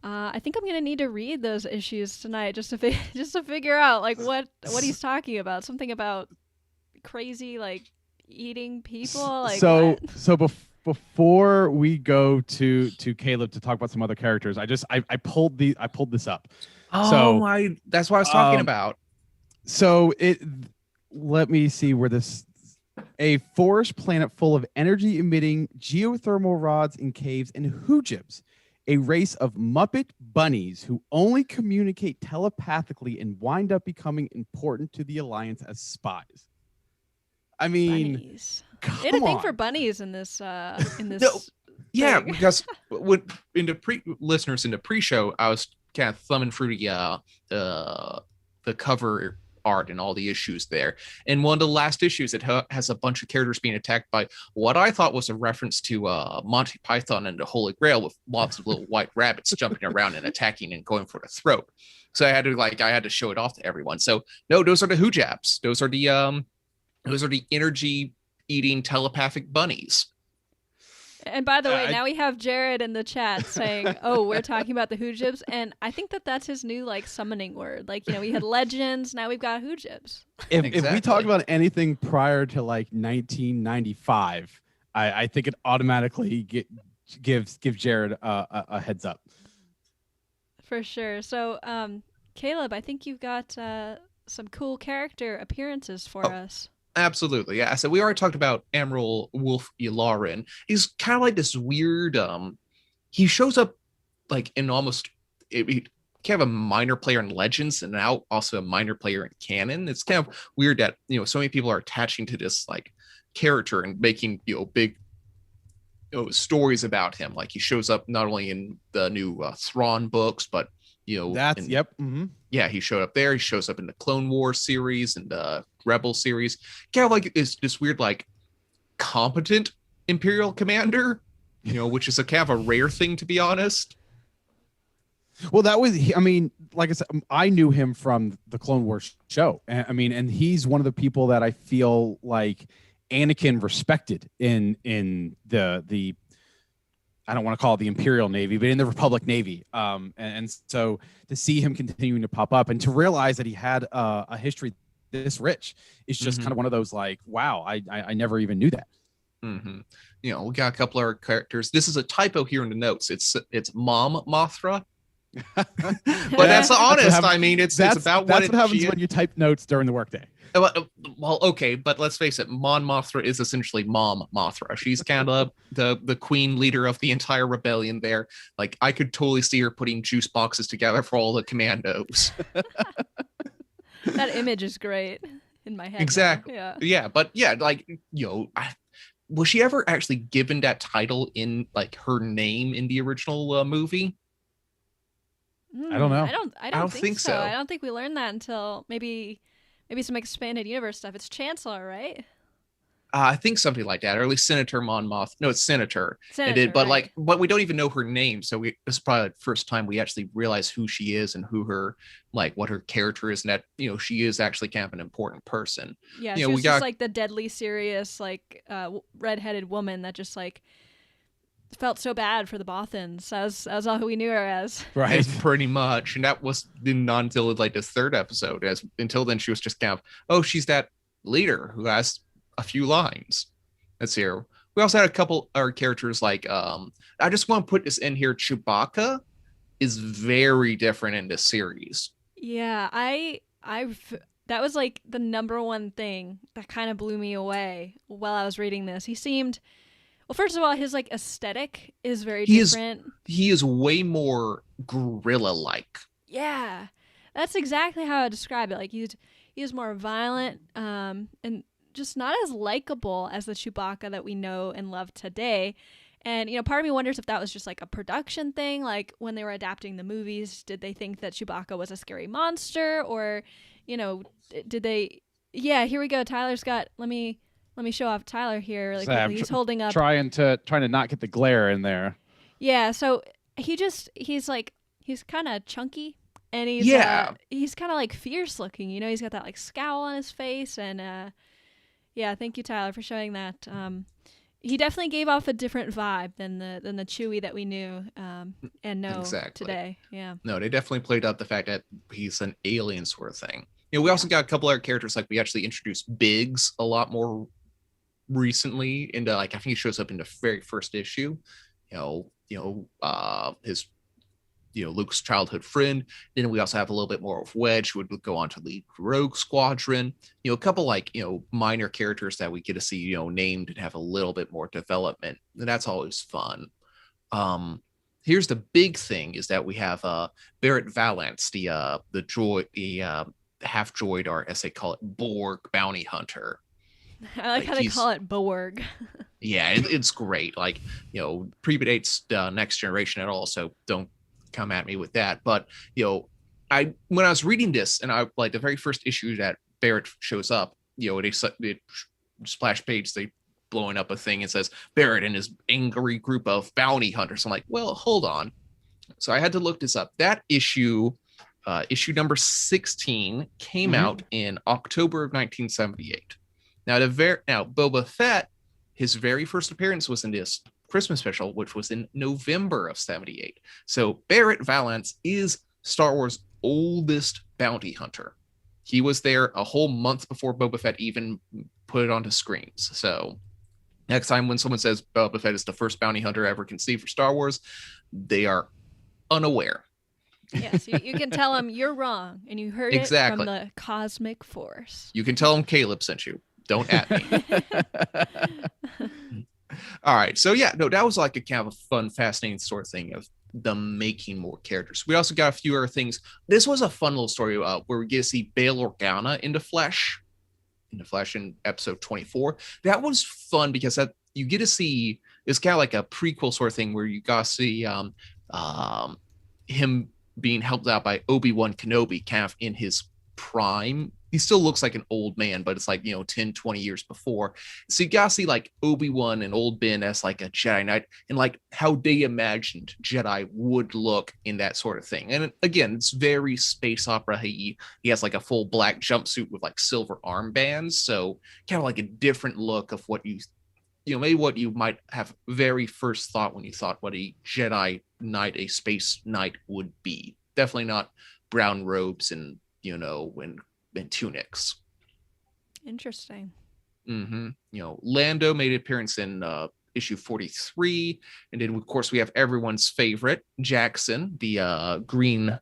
I think I'm gonna need to read those issues tonight just to just to figure out like what he's talking about. Something about crazy like eating people. Like before we go to Caleb to talk about some other characters, I pulled this up. That's what I was talking about. So let me see where this, a forest planet full of energy emitting geothermal rods and caves and Hoojibs, a race of Muppet bunnies who only communicate telepathically and wind up becoming important to the Alliance as spies. I mean, bunnies. They had a thing for bunnies in this. Yeah, because listeners in the pre-show, I was kind of thumbing through the cover art and all the issues there. And one of the last issues, it has a bunch of characters being attacked by what I thought was a reference to Monty Python and the Holy Grail, with lots of little white rabbits jumping around and attacking and going for the throat. So I had to show it off to everyone. So no, those are the Hoojabs. Those are the energy eating telepathic bunnies. And by the way, now we have Jared in the chat saying, "Oh, we're talking about the Hoojibs," and I think that's his new like summoning word. Like, you know, we had legends, now we've got Hoojibs. If we talk about anything prior to like 1995, I think it automatically gives Jared a heads up. For sure. So, Caleb, I think you've got some cool character appearances for us. Absolutely, yeah. So we already talked about Admiral Wolf Yularen. He's kind of like this weird. He shows up like in almost kind of a minor player in Legends, and now also a minor player in canon. It's kind of weird that so many people are attaching to this like character and making big stories about him. Like he shows up not only in the new Thrawn books, but he showed up there. He shows up in the Clone Wars series and the Rebel series. Kind of like is this weird like competent Imperial commander, which is a kind of a rare thing, to be honest. Well, that was, I mean, like I said, I knew him from the Clone Wars show. I mean, and he's one of the people that I feel like Anakin respected in the I don't want to call it the Imperial Navy, but in the Republic Navy. And so to see him continuing to pop up and to realize that he had a history this rich is just kind of one of those like, wow, I never even knew that. We got a couple of our characters. This is a typo here in the notes. It's Mom Mothra. But that's honest. I mean, it's about what happens when you type notes during the workday. Well, okay, but let's face it, Mon Mothra is essentially Mom Mothra. She's kind of the queen leader of the entire rebellion there. Like, I could totally see her putting juice boxes together for all the commandos. That image is great in my head. Exactly. Now. Yeah, but yeah, like, was she ever actually given that title in like her name in the original movie? I don't know. I don't think so. I don't think we learned that until maybe some expanded universe stuff. It's Chancellor, right? I think something like that, or at least Senator Mon Moth. No, it's Senator. But right. but we don't even know her name. So this is probably the first time we actually realize who she is and who her, what her character is, and that she is actually kind of an important person. Yeah, she was just like the deadly serious, redheaded woman that just felt so bad for the Bothans, as all we knew her as. Right, pretty much. And that was not until the third episode. Until then, she was just kind of, she's that leader who has a few lines. Let's hear. We also had a couple other characters I just want to put this in here. Chewbacca is very different in this series. Yeah, that was the number one thing that kind of blew me away while I was reading this. He seemed, well, first of all, his aesthetic is very different. He is way more gorilla-like. Yeah, that's exactly how I describe it. He's more violent, and just not as likable as the Chewbacca that we know and love today. And, part of me wonders if that was just a production thing. When they were adapting the movies, did they think that Chewbacca was a scary monster? Or, did they... Yeah, here we go. Tyler's got... Let me show off Tyler here really quickly. He's holding up... Trying to not get the glare in there. Yeah, so he's kind of chunky. And he's kind of fierce looking. He's got that scowl on his face. And... Yeah, thank you, Tyler, for showing that. He definitely gave off a different vibe than the Chewie that we knew and know today. Yeah. No, they definitely played up the fact that he's an alien sort of thing. We also got a couple other characters, we actually introduced Biggs a lot more recently into I think he shows up in the very first issue. His Luke's childhood friend. Then we also have a little bit more of Wedge, who would go on to lead Rogue Squadron. A couple minor characters that we get to see named and have a little bit more development, and that's always fun. Here's the big thing: is that we have Barrett Valance, the droid, the half droid, or as they call it, Borg bounty hunter. I like how they call it Borg. Yeah, it's great. Predates the Next Generation at all, so don't come at me with that. But when I was reading this, and I the very first issue that Barrett shows up, they splash page, they blowing up a thing and says Barrett and his angry group of bounty hunters. I'm like, well, hold on. So I had to look this up. That issue number 16 came out in October of 1978. Now Boba Fett, his very first appearance was in this Christmas special, which was in November of 78. So Barrett Valance is Star Wars' oldest bounty hunter. He was there a whole month before Boba Fett even put it onto screens. So next time when someone says Boba Fett is the first bounty hunter ever conceived for Star Wars, they are unaware. Yes, you can tell them you're wrong, and you heard it from the cosmic force. You can tell them Caleb sent you. Don't at me. All right, so that was a kind of a fun, fascinating sort of thing of them making more characters. We also got a few other things. This was a fun little story where we get to see Bail Organa in the flesh in episode 24. That was fun because you get to see, it's kind of like a prequel sort of thing where you got to see him being helped out by Obi-Wan Kenobi kind of in his prime. He still looks like an old man, but it's 10, 20 years before. So you gotta see Obi-Wan and old Ben as a Jedi Knight and how they imagined Jedi would look in that sort of thing. And again, it's very space opera. He has a full black jumpsuit with silver armbands. So kind of a different look of what maybe what you might have very first thought when you thought what a Jedi Knight, a space knight would be. Definitely not brown robes and and tunics. Interesting. Lando made an appearance in issue 43, and then of course we have everyone's favorite Jackson, the green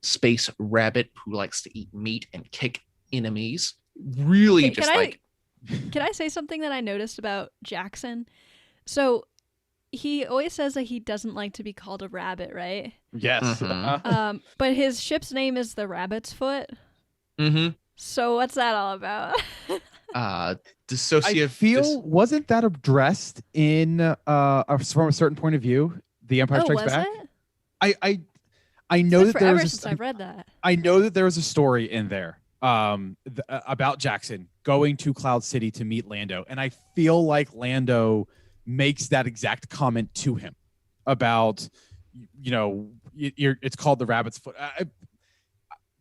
space rabbit who likes to eat meat and kick enemies. Really, Can I say something that I noticed about Jackson? So he always says that he doesn't like to be called a rabbit, right? Yes. But his ship's name is the Rabbit's Foot. So what's that all about? Wasn't that addressed in from a certain point of view, The Empire Strikes Back? It? I know that forever there's since I've read that. I know that there was a story in there about Jackson going to Cloud City to meet Lando, and I feel like Lando makes that exact comment to him about, it's called the Rabbit's Foot.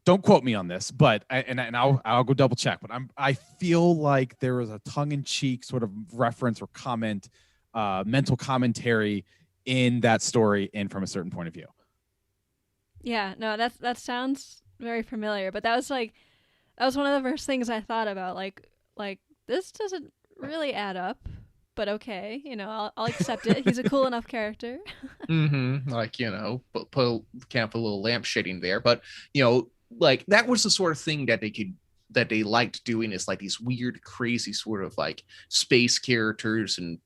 Don't quote me on this, but I'll go double check. But I feel like there was a tongue-in-cheek sort of reference or comment, mental commentary in that story, and from a certain point of view. Yeah, no, that sounds very familiar. But that was one of the first things I thought about. Like this doesn't really add up, but okay, I'll accept it. He's a cool enough character. Like, put a little lampshading there, but like that was the sort of thing that they liked doing, is like these weird, crazy sort of like space characters and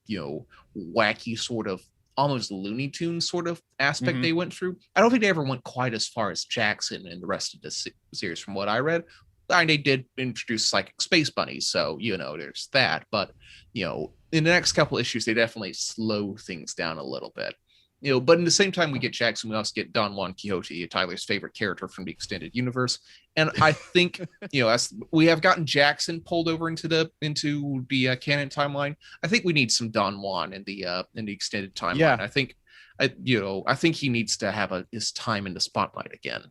wacky sort of almost Looney Tunes sort of aspect they went through. I don't think they ever went quite as far as Jackson and the rest of the series from what I read. And they did introduce psychic space bunnies, so there's that. But in the next couple issues, they definitely slow things down a little bit. But in the same time we get Jackson, we also get Don Juan Quixote, Tyler's favorite character from the extended universe. And I think, as we have gotten Jackson pulled over into the canon timeline, I think we need some Don Juan in the extended timeline. Yeah. I think he needs to have his time in the spotlight again.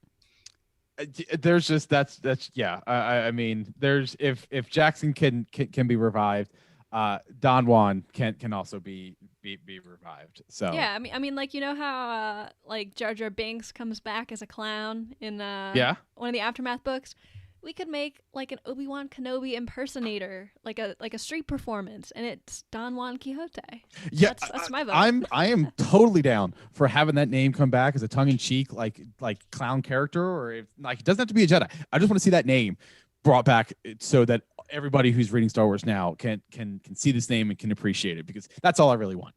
There's just that's yeah. I mean, there's if Jackson can be revived, Don Juan can also be revived. So yeah, I mean, like how like Jar Jar Binks comes back as a clown in one of the Aftermath books. We could make like an Obi-Wan Kenobi impersonator, like a street performance, and it's Don Juan Quixote. Yeah, that's my vote. I am totally down for having that name come back as a tongue-in-cheek like clown character, or if like it doesn't have to be a Jedi. I just want to see that name brought back so that everybody who's reading Star Wars now can see this name and can appreciate it, because that's all I really want.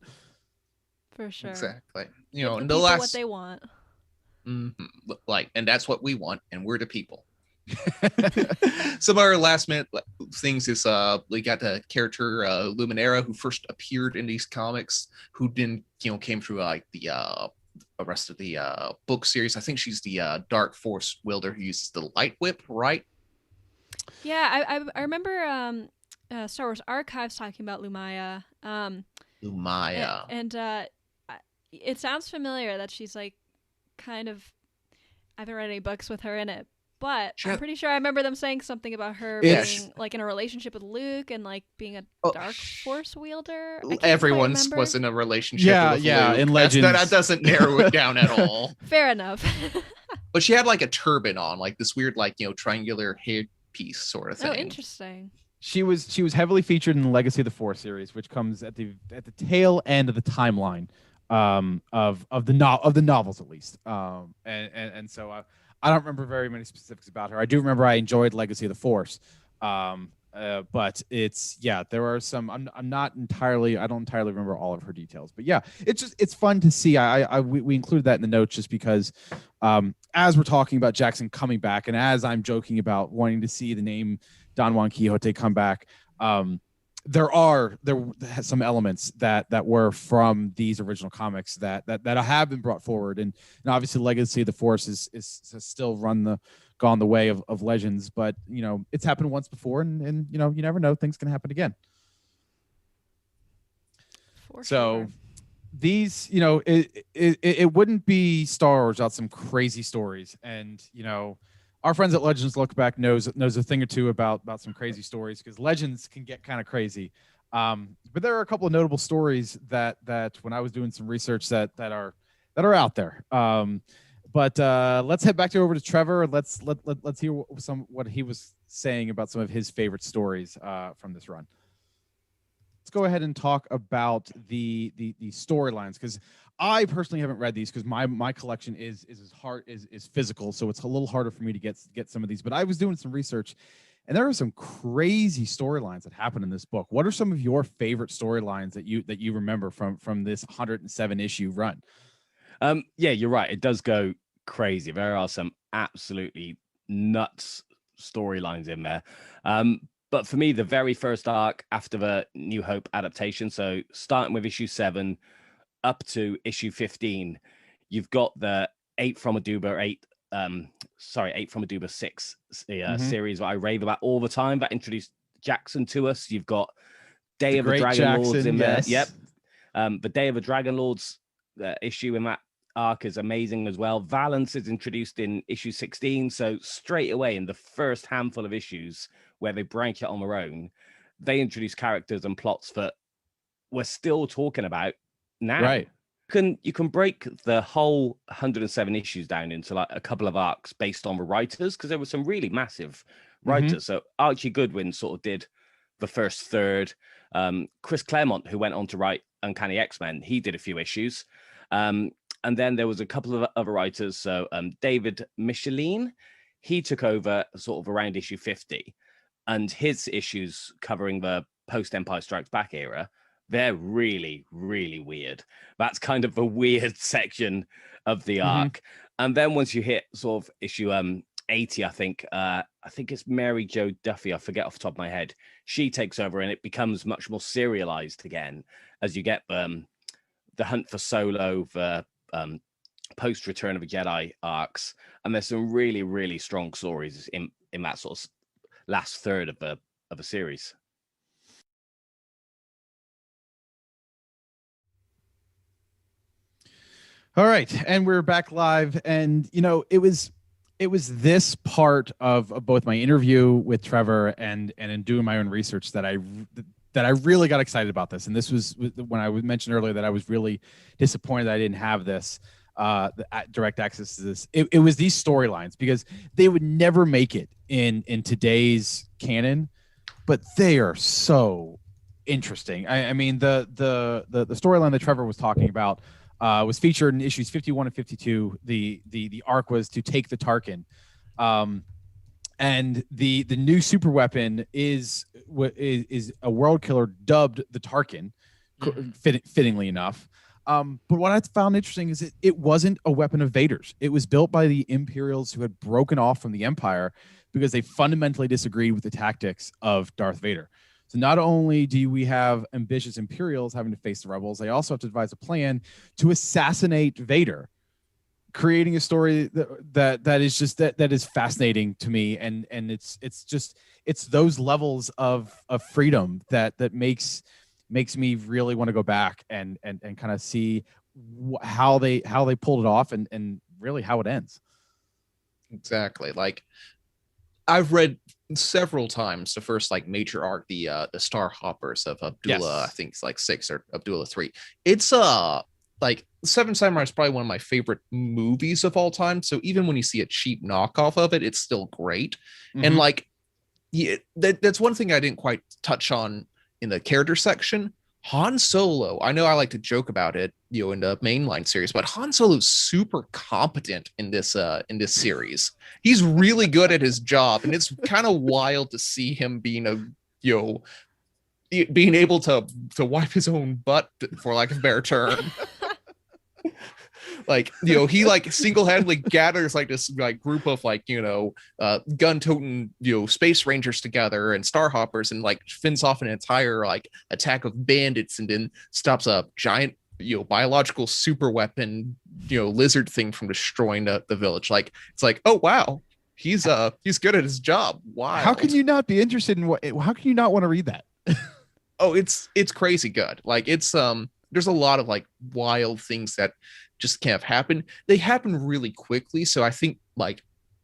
For sure. Exactly. And the last what they want. Like, and that's what we want, and we're the people. Some of our last minute things is we got the character Luminera, who first appeared in these comics, who then came through like the rest of the book series. I think she's the Dark Force wielder who uses the light whip, right? Yeah, I remember Star Wars Archives talking about Lumaya. Lumaya. And it sounds familiar that she's like kind of, I haven't read any books with her in it, but I'm pretty sure I remember them saying something about her being like in a relationship with Luke and like being a Dark Force wielder. Everyone was in a relationship with Luke. In Legends. That doesn't narrow it down at all. Fair enough. But she had like a turban on, like this weird like triangular headpiece sort of thing. Oh, interesting. She was heavily featured in the Legacy of the Force series, which comes at the tail end of the timeline of the novels, at least. And so I don't remember very many specifics about her. I do remember I enjoyed Legacy of the Force, but there are some. I don't entirely remember all of her details, but yeah, it's fun to see. We included that in the notes just because as we're talking about Jackson coming back, and as I'm joking about wanting to see the name Don Juan Quixote come back, there has some elements that were from these original comics that have been brought forward, and obviously Legacy of the Force has still gone the way of Legends, but it's happened once before, and you never know, things can happen again. For so sure. These it wouldn't be Star Wars without some crazy stories, and our friends at Legends Look Back knows a thing or two about some crazy stories, because Legends can get kind of crazy. But there are a couple of notable stories that when I was doing some research that are out there. But let's head back over to Trevor, and let's hear what he was saying about some of his favorite stories from this run. Let's go ahead and talk about the storylines, because I personally haven't read these, because my collection is physical, so it's a little harder for me to get some of these. But I was doing some research, and there are some crazy storylines that happen in this book. What are some of your favorite storylines that you remember from this 107 issue run? Yeah, you're right. It does go crazy. There are some absolutely nuts storylines in there. But for me, the very first arc after the New Hope adaptation, so starting with issue 7 up to issue 15, you've got the 8 from Aduba 8. Sorry, 8 from Aduba 6 Mhm. series that I rave about all the time that introduced Jackson to us. You've got Day The of the Great Dragon Lords Jackson, in there. yes. Yep. The Day of the Dragon Lords issue in that arc is amazing as well. Valance is introduced in issue 16. So straight away in the first handful of issues where they branch it on their own, they introduce characters and plots that we're still talking about now. Right. You can break the whole 107 issues down into like a couple of arcs based on the writers, because there were some really massive writers. So Archie Goodwin sort of did the first third. Chris Claremont, who went on to write Uncanny X-Men, he did a few issues. And then there was a couple of other writers. So David Michelin, he took over sort of around issue 50, and his issues covering the post-Empire Strikes Back era, they're really, really weird. That's kind of the weird section of the arc. And then once you hit sort of issue 80, I think it's Mary Jo Duffy, I forget off the top of my head. She takes over and it becomes much more serialized again as you get the Hunt for Solo, the post Return of the Jedi arcs. And there's some really, really strong stories in that sort of last third of a series. All right, and we're back live, and it was this part of both my interview with Trevor and in doing my own research that I really got excited about this. And this was when I mentioned earlier that I was really disappointed that I didn't have this direct access to this. It was these storylines, because they would never make it in today's canon, but they are so interesting. I mean, the storyline that Trevor was talking about was featured in issues 51 and 52. The arc was to take the Tarkin, and the new super weapon is a world killer dubbed the Tarkin, fittingly enough. But what I found interesting is it wasn't a weapon of Vader's. It was built by the Imperials who had broken off from the Empire because they fundamentally disagreed with the tactics of Darth Vader. So not only do we have ambitious Imperials having to face the rebels, they also have to devise a plan to assassinate Vader, creating a story that is fascinating to me. And it's those levels of freedom that makes me really want to go back and kind of see how they pulled it off and really how it ends. Exactly. Like, I've read several times the first like major arc, the Star Hoppers of Abdullah. Yes. I think it's like 6 or Abdullah 3. It's like Seven Samurai is probably one of my favorite movies of all time. So even when you see a cheap knockoff of it, it's still great. And like, yeah, that's one thing I didn't quite touch on in the character section. Han Solo, I know I like to joke about it, in the mainline series, but Han Solo's super competent in this series. He's really good at his job, and it's kind of wild to see him being being able to wipe his own butt, for lack of a better term. Like, he like single-handedly gathers like this like group of like, gun-toting, space rangers together and star hoppers, and like fends off an entire like attack of bandits, and then stops a giant, biological super weapon, lizard thing from destroying the village. Like, it's like, oh wow, he's good at his job. Wow. How can you not be interested in how can you not want to read that? Oh, it's crazy good. Like, it's there's a lot of like wild things that just can't happen. They happen really quickly. So I think like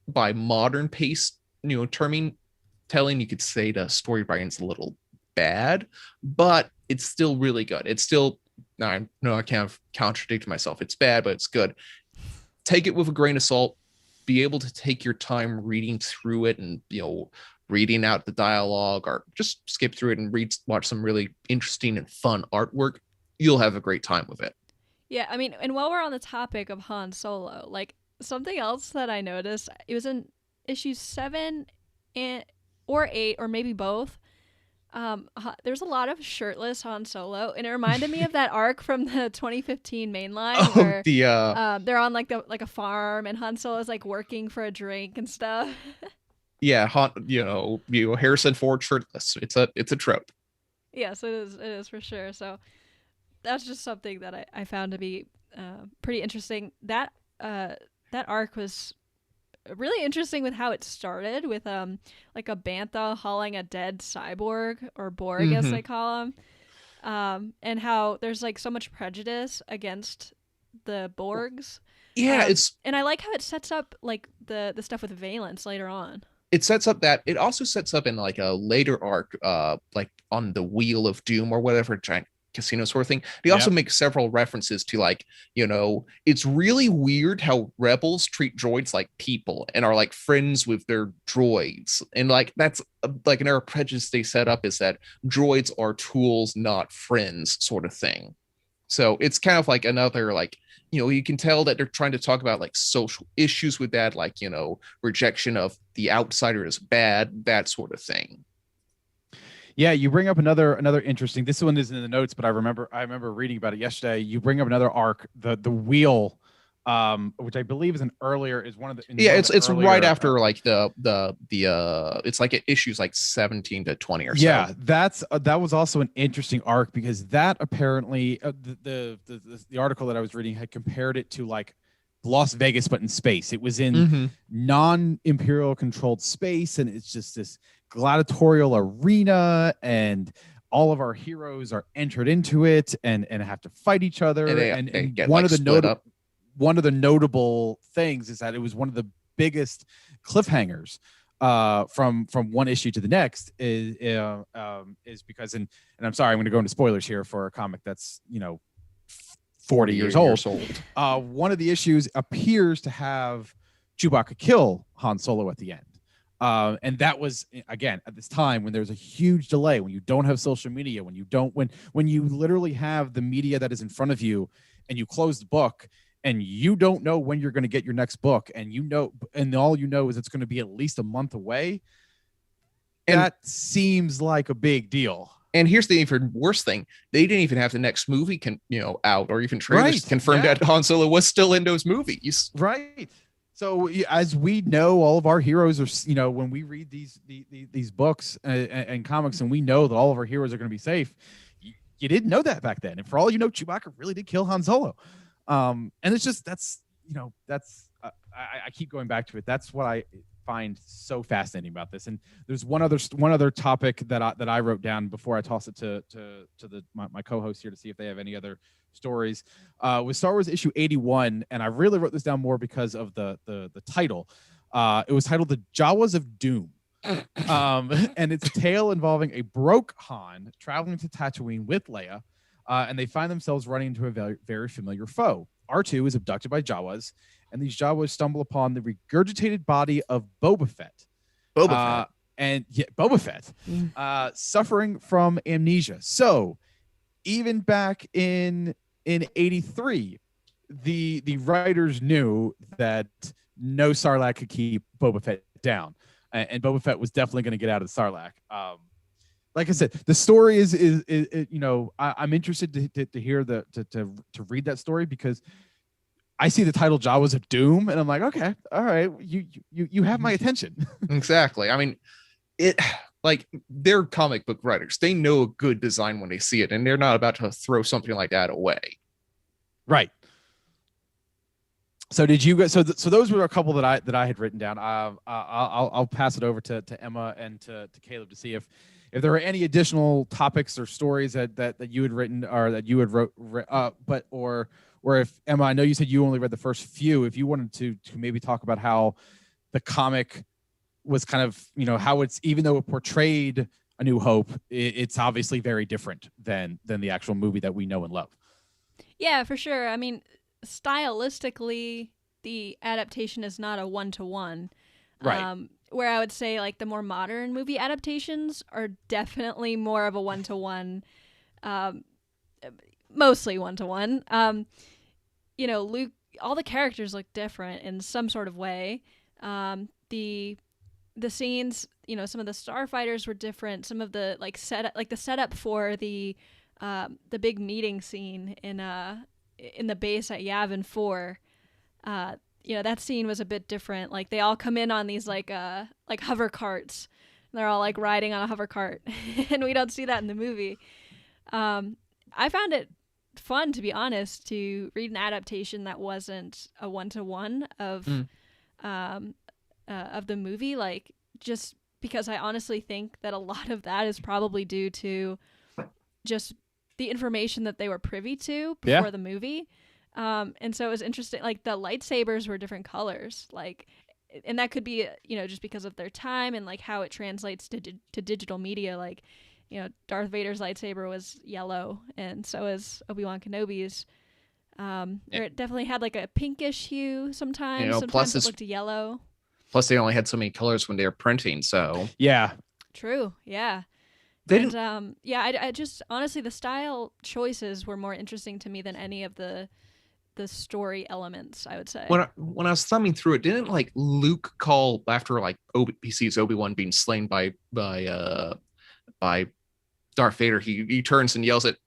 by modern pace, telling, you could say the story writing's a little bad, but it's still really good. It's still, I can't contradict myself. It's bad, but it's good. Take it with a grain of salt. Be able to take your time reading through it, and reading out the dialogue, or just skip through it and watch some really interesting and fun artwork. You'll have a great time with it. Yeah, I mean, and while we're on the topic of Han Solo, like something else that I noticed, it was in issues 7 or 8, or maybe both. There's a lot of shirtless Han Solo, and it reminded me of that arc from the 2015 mainline where they're on like a farm, and Han Solo's like working for a drink and stuff. Yeah, Harrison Ford shirtless. It's a trope. Yes, it is for sure. So that's just something that I found to be pretty interesting. That that arc was really interesting with how it started with like a bantha hauling a dead cyborg or Borg as they call him, and how there's like so much prejudice against the Borgs. Yeah, and I like how it sets up like the stuff with Valence later on. it sets up that it also sets up in like a later arc, like on the Wheel of Doom or whatever giant casino sort of thing. They also make several references to like, it's really weird how rebels treat droids like people and are like friends with their droids. And like that's like another prejudice they set up, is that droids are tools, not friends, sort of thing. So it's kind of like another like, you can tell that they're trying to talk about like social issues with that, like, rejection of the outsider is bad, that sort of thing. Yeah, you bring up another interesting. This one isn't in the notes, but I remember reading about it yesterday. You bring up another arc, the wheel, which I believe is one of the. It's right after like the it's like issues like 17 to 20 or so. Yeah, that was also an interesting arc, because that apparently the article that I was reading had compared it to like Las Vegas but in space. It was in non-imperial controlled space, and it's just this gladiatorial arena, and all of our heroes are entered into it and have to fight each other. And get one like of the notable things is that it was one of the biggest cliffhangers from one issue to the next is because, and I'm sorry, I'm going to go into spoilers here for a comic that's 40 years old. One of the issues appears to have Chewbacca kill Han Solo at the end. And that was, again, at this time when there's a huge delay, when you don't have social media, when you literally have the media that is in front of you, and you close the book and you don't know when you're going to get your next book, and all you know is it's going to be at least a month away. And that seems like a big deal. And here's the even worse thing: they didn't even have the next movie out, or even trailers confirmed that Han Solo was still in those movies. Right. So as we know, all of our heroes are, when we read these books and comics, and we know that all of our heroes are going to be safe. You didn't know that back then. And for all you know, Chewbacca really did kill Han Solo. And it's just, I keep going back to it. That's what I find so fascinating about this. And there's one other topic that I wrote down before I toss it to my co-host here to see if they have any other stories, with Star Wars issue 81. And I really wrote this down more because of the title. It was titled The Jawas of Doom. And it's a tale involving a broke Han traveling to Tatooine with Leia, and they find themselves running into a very, very familiar foe. R2 is abducted by Jawas, and these Jawas stumble upon the regurgitated body of Boba Fett. Boba Fett, suffering from amnesia. So even back in 83, the writers knew that no Sarlacc could keep Boba Fett down, and Boba Fett was definitely going to get out of the Sarlacc. Like I said, the story is I'm interested to hear to read that story, because I see the title Jawas of Doom, and I'm like, okay, all right, you have my attention. Exactly. I mean, they're comic book writers. They know a good design when they see it, and they're not about to throw something like that away. Right. So did you guys? So those were a couple that I had written down. I'll pass it over to Emma and to Caleb to see if there are any additional topics or stories that you had written, or that you had wrote, or if Emma, I know you said you only read the first few. If you wanted to maybe talk about how the comic was kind of, how it's, even though it portrayed A New Hope, it's obviously very different than the actual movie that we know and love. Yeah, for sure. I mean, stylistically, the adaptation is not a one-to-one. Right. Where I would say like the more modern movie adaptations are definitely more of a one-to-one, mostly one-to-one. Luke, all the characters look different in some sort of way. The scenes, some of the starfighters were different. Some of the the setup for the big meeting scene in the base at Yavin 4. That scene was a bit different. Like, they all come in on these like hover carts. They're all like riding on a hover cart, and we don't see that in the movie. I found it fun, to be honest, to read an adaptation that wasn't a one-to-one of the movie, like, just because I honestly think that a lot of that is probably due to just the information that they were privy to before the movie. And so it was interesting, like the lightsabers were different colors, like, and that could be, you know, just because of their time and like how it translates to digital media. Like, you know, Darth Vader's lightsaber was yellow, and so is Obi-Wan Kenobi's. Or it definitely had like a pinkish hue sometimes. You know, sometimes it looked yellow. Plus, they only had so many colors when they were printing. So yeah, true, yeah. They and didn't... I just honestly, the style choices were more interesting to me than any of the story elements, I would say. When I was thumbing through it, didn't like Luke call after like he sees Obi-Wan being slain by Darth Vader? He turns and yells at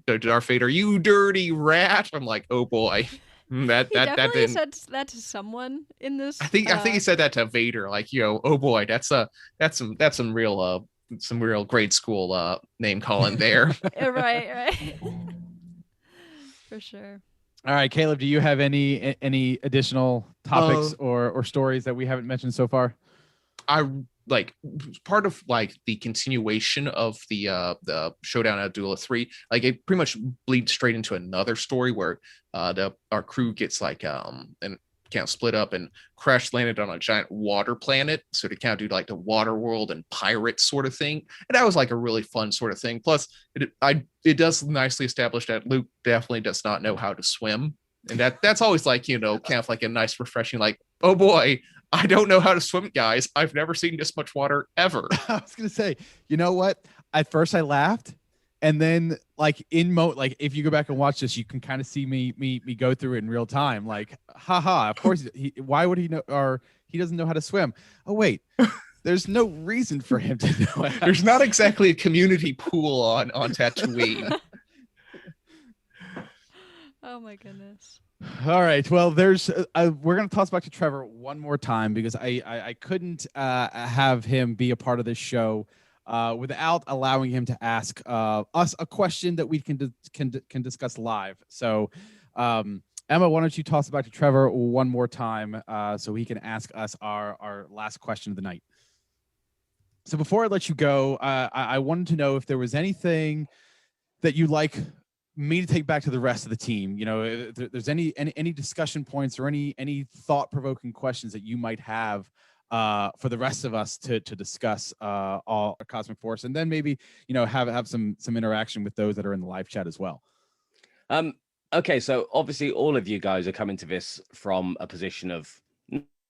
Darth Vader, "You dirty rat!" I'm like, oh boy. That definitely said that to someone in this. I think he said that to Vader, like, you know, oh boy, that's some real grade school name calling there. right. For sure. All right, Caleb, do you have any additional topics or stories that we haven't mentioned so far? I like part of like the continuation of the showdown at Duel of 3. Like, it pretty much bleeds straight into another story where our crew gets like and can't split up and crash landed on a giant water planet, so to kind of do like the water world and pirate sort of thing. And that was like a really fun sort of thing. Plus it does nicely establish that Luke definitely does not know how to swim, and that's always like, you know, kind of like a nice refreshing, like, oh boy, I don't know how to swim, guys. I've never seen this much water ever. I was gonna say, you know what, at first I laughed, and then like like if you go back and watch this, you can kind of see me go through it in real time. Like, haha, of course, why would he know, or he doesn't know how to swim? Oh wait, there's no reason for him to know. There's not exactly a community pool on Tatooine. Oh my goodness. All right. Well, there's we're going to toss back to Trevor one more time, because I couldn't have him be a part of this show without allowing him to ask us a question that we can discuss live. So, Emma, why don't you toss it back to Trevor one more time so he can ask us our last question of the night. So before I let you go, I wanted to know if there was anything that you'd like me to take back to the rest of the team. You know, if there's any discussion points or any thought-provoking questions that you might have for the rest of us to discuss all our Cosmic Force, and then maybe, you know, have some interaction with those that are in the live chat as well. Okay, so obviously all of you guys are coming to this from a position of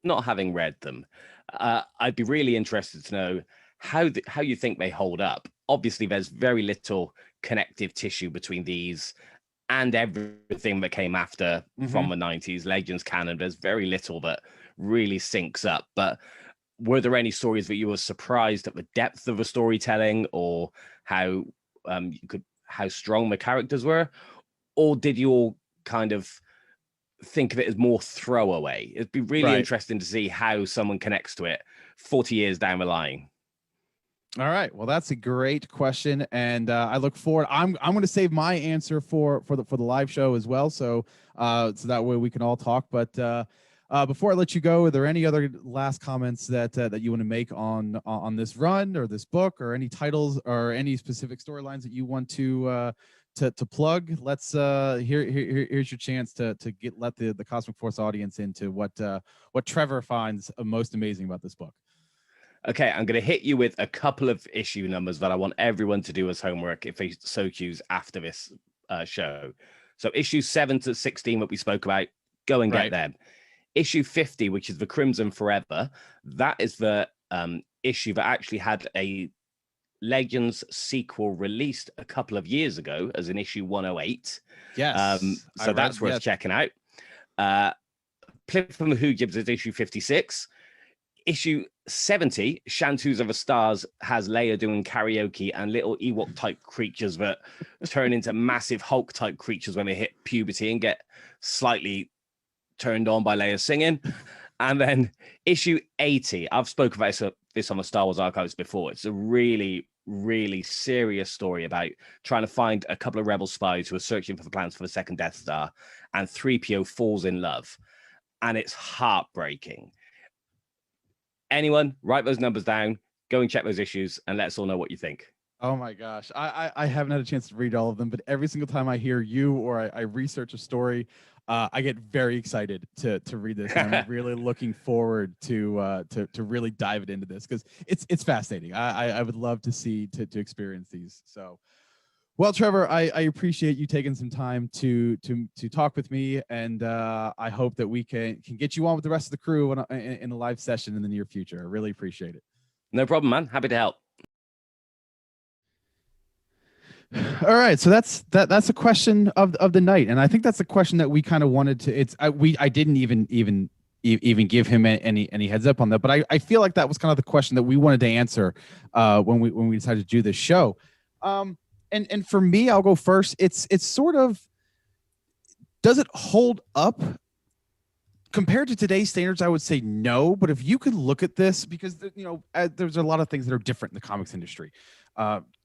not having read them. I'd be really interested to know how you think they hold up. Obviously, there's very little connective tissue between these and everything that came after from the 90s. Legends canon, there's very little that really syncs up. But were there any stories that you were surprised at the depth of the storytelling, or how strong the characters were? Or did you all kind of think of it as more throwaway? It'd be really interesting to see how someone connects to it 40 years down the line. All right. Well, that's a great question, and I look forward. I'm going to save my answer for the live show as well, so that way we can all talk. But before I let you go, are there any other last comments that you want to make on this run or this book, or any titles or any specific storylines that you want to plug? Let's here's your chance to let the Cosmic Force audience into what Trevor finds most amazing about this book. Okay, I'm going to hit you with a couple of issue numbers that I want everyone to do as homework if they so choose after this show. So issues 7 to 16 that we spoke about, go and get them. Issue 50, which is the Crimson Forever, that is the issue that actually had a Legends sequel released a couple of years ago as an issue 108. Yes. So that's worth checking out. Plip from the Who Gives is issue 56. Issue 70, Shantus of the Stars, has Leia doing karaoke and little Ewok type creatures that turn into massive Hulk type creatures when they hit puberty and get slightly turned on by Leia singing. And then issue 80, I've spoken about this on the Star Wars Archives before. It's a really, really serious story about trying to find a couple of rebel spies who are searching for the plans for the second Death Star, and 3PO falls in love, and it's heartbreaking. Anyone, write those numbers down, go and check those issues, and let us all know what you think. Oh my gosh. I haven't had a chance to read all of them, but every single time I hear you or I research a story, I get very excited to read this. And I'm really looking forward to really dive it into this, because it's fascinating. I would love to see to experience these. So, well, Trevor, I appreciate you taking some time to talk with me, and I hope that we can get you on with the rest of the crew in a live session in the near future. I really appreciate it. No problem, man. Happy to help. All right, so that's a question of the night, and I think that's a question that we kind of wanted to. I didn't even give him any heads up on that, but I feel like that was kind of the question that we wanted to answer when we decided to do this show. And for me, I'll go first. It's sort of, does it hold up compared to today's standards? I would say no, but if you could look at this, because there's a lot of things that are different in the comics industry.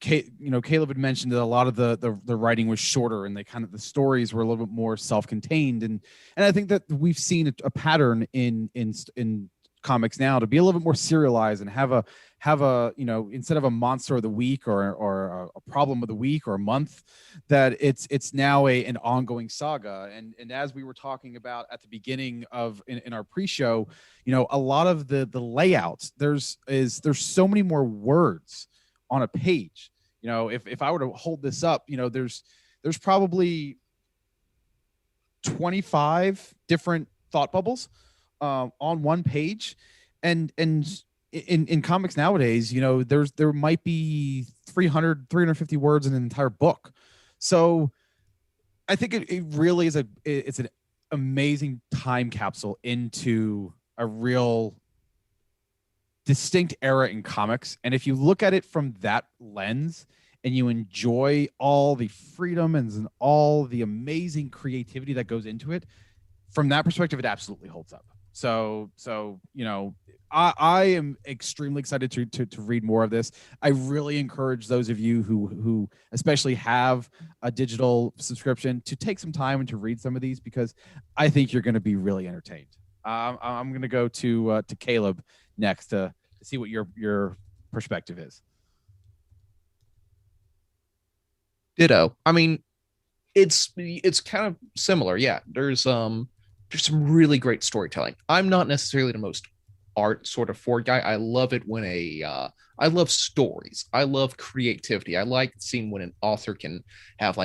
Caleb had mentioned that a lot of the writing was shorter, and the stories were a little bit more self-contained, and I think that we've seen a pattern in comics now to be a little bit more serialized and have a instead of a monster of the week or a problem of the week or a month, that it's now an ongoing saga. And as we were talking about at the beginning of in our pre-show, a lot of the layouts, there's so many more words on a page. If I were to hold this up, there's probably 25 different thought bubbles on one page, and in comics nowadays, there might be 350 words in an entire book. So I think it really is it's an amazing time capsule into a real distinct era in comics. And if you look at it from that lens and you enjoy all the freedom and all the amazing creativity that goes into it, from that perspective, it absolutely holds up. So I am extremely excited to read more of this. I really encourage those of you who especially have a digital subscription to take some time and to read some of these, because I think you're going to be really entertained. I'm going to go to Caleb next to see what your perspective is. Ditto. I mean, it's kind of similar. Yeah, there's some really great storytelling. I'm not necessarily the most art sort of for guy. I love it when I love stories. I love creativity. I like seeing when an author can have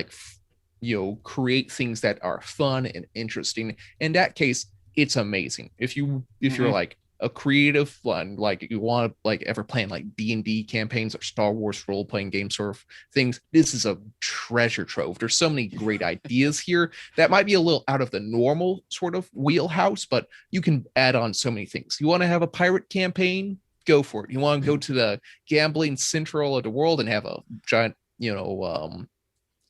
create things that are fun and interesting. In that case, it's amazing. If you're like a creative one, like you want to ever playing D&D campaigns or Star Wars role-playing game sort of things, this is a treasure trove. There's so many great ideas here that might be a little out of the normal sort of wheelhouse, but you can add on so many things. You want to have a pirate campaign, go for it. You want to go to the gambling central of the world and have a giant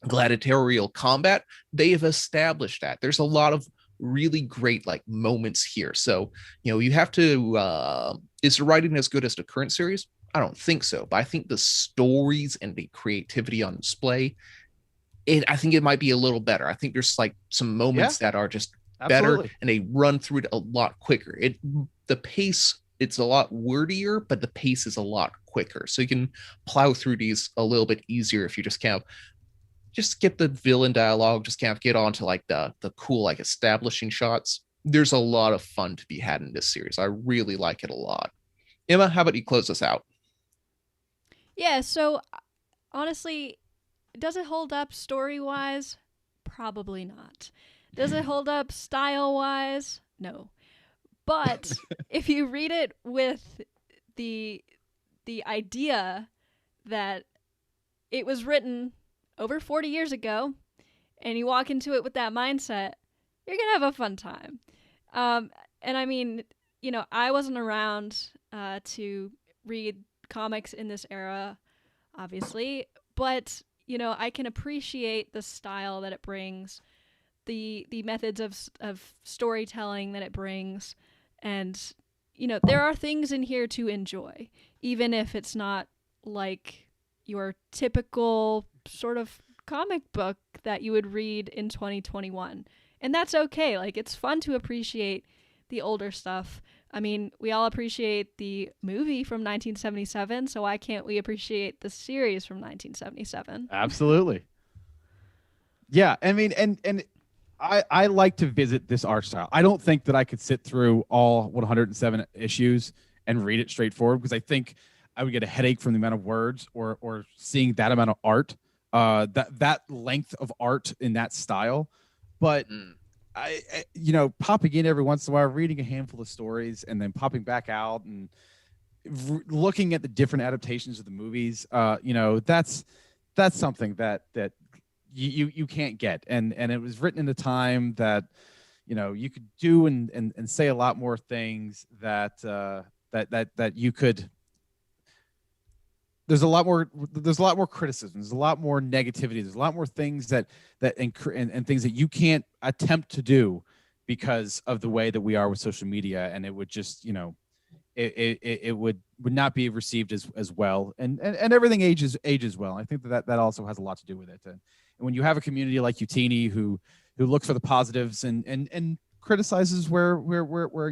gladiatorial combat, they have established that. There's a lot of really great moments here. So you have to is the writing as good as the current series? I don't think so, but I think the stories and the creativity on display, I think it might be a little better. I think there's some moments that are just better, and they run through it a lot quicker. The pace, it's a lot wordier, but the pace is a lot quicker, so you can plow through these a little bit easier if you just just skip the villain dialogue, just get on to the cool establishing shots. There's a lot of fun to be had in this series. I really like it a lot. Emma, how about you close us out? Yeah, so honestly, does it hold up story-wise? Probably not. Does it hold up style-wise? No. But if you read it with the idea that it was written over 40 years ago, and you walk into it with that mindset, you're going to have a fun time. And I mean, I wasn't around to read comics in this era, obviously, but, I can appreciate the style that it brings, the methods of storytelling that it brings, and, there are things in here to enjoy, even if it's not your typical sort of comic book that you would read in 2021. And that's okay. Like, it's fun to appreciate the older stuff. I mean, we all appreciate the movie from 1977, so why can't we appreciate the series from 1977? Absolutely. Yeah, I mean, and I like to visit this art style. I don't think that I could sit through all 107 issues and read it straightforward, because I think I would get a headache from the amount of words or seeing that amount of art, that length of art in that style. But I popping in every once in a while, reading a handful of stories, and then popping back out and looking at the different adaptations of the movies, that's something that you can't get. And it was written in a time that, you could do and say a lot more things that you could. There's a lot more criticism. There's a lot more negativity. There's a lot more things and things that you can't attempt to do because of the way that we are with social media. And it would just, it would not be received as well. And everything ages well. I think that also has a lot to do with it. And when you have a community like Utini who looks for the positives and criticizes where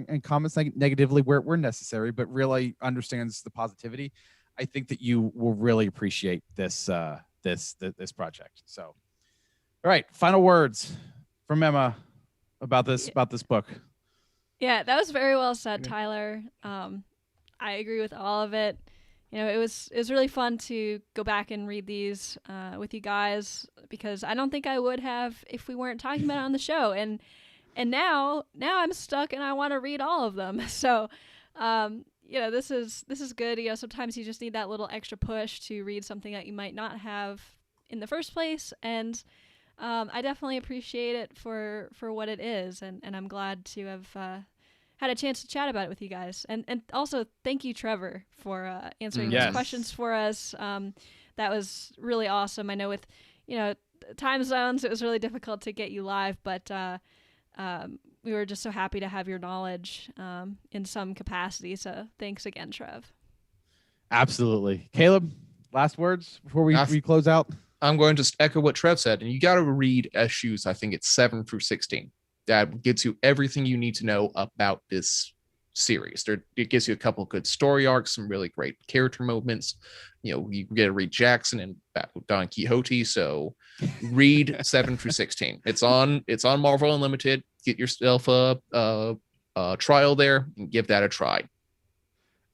and comments negatively where necessary, but really understands the positivity, I think that you will really appreciate this project. So, all right, final words from Emma about this book. Yeah, that was very well said, Tyler. I agree with all of it. It was really fun to go back and read these with you guys, because I don't think I would have if we weren't talking about it on the show. And now I'm stuck and I want to read all of them. So. This is good. Sometimes you just need that little extra push to read something that you might not have in the first place. And I definitely appreciate it for what it is. And I'm glad to have had a chance to chat about it with you guys. And also thank you, Trevor, for answering those questions for us. That was really awesome. I know with, time zones, it was really difficult to get you live, but we were just so happy to have your knowledge in some capacity. So thanks again, Trev. Absolutely. Caleb, last words before we close out? I'm going to just echo what Trev said. And you got to read issues, I think it's 7 through 16. That gives you everything you need to know about this series. It gives you a couple of good story arcs, some really great character moments. You get to read Jackson and Don Quixote. So read 7 through 16. It's on Marvel Unlimited. Get yourself a trial there and give that a try.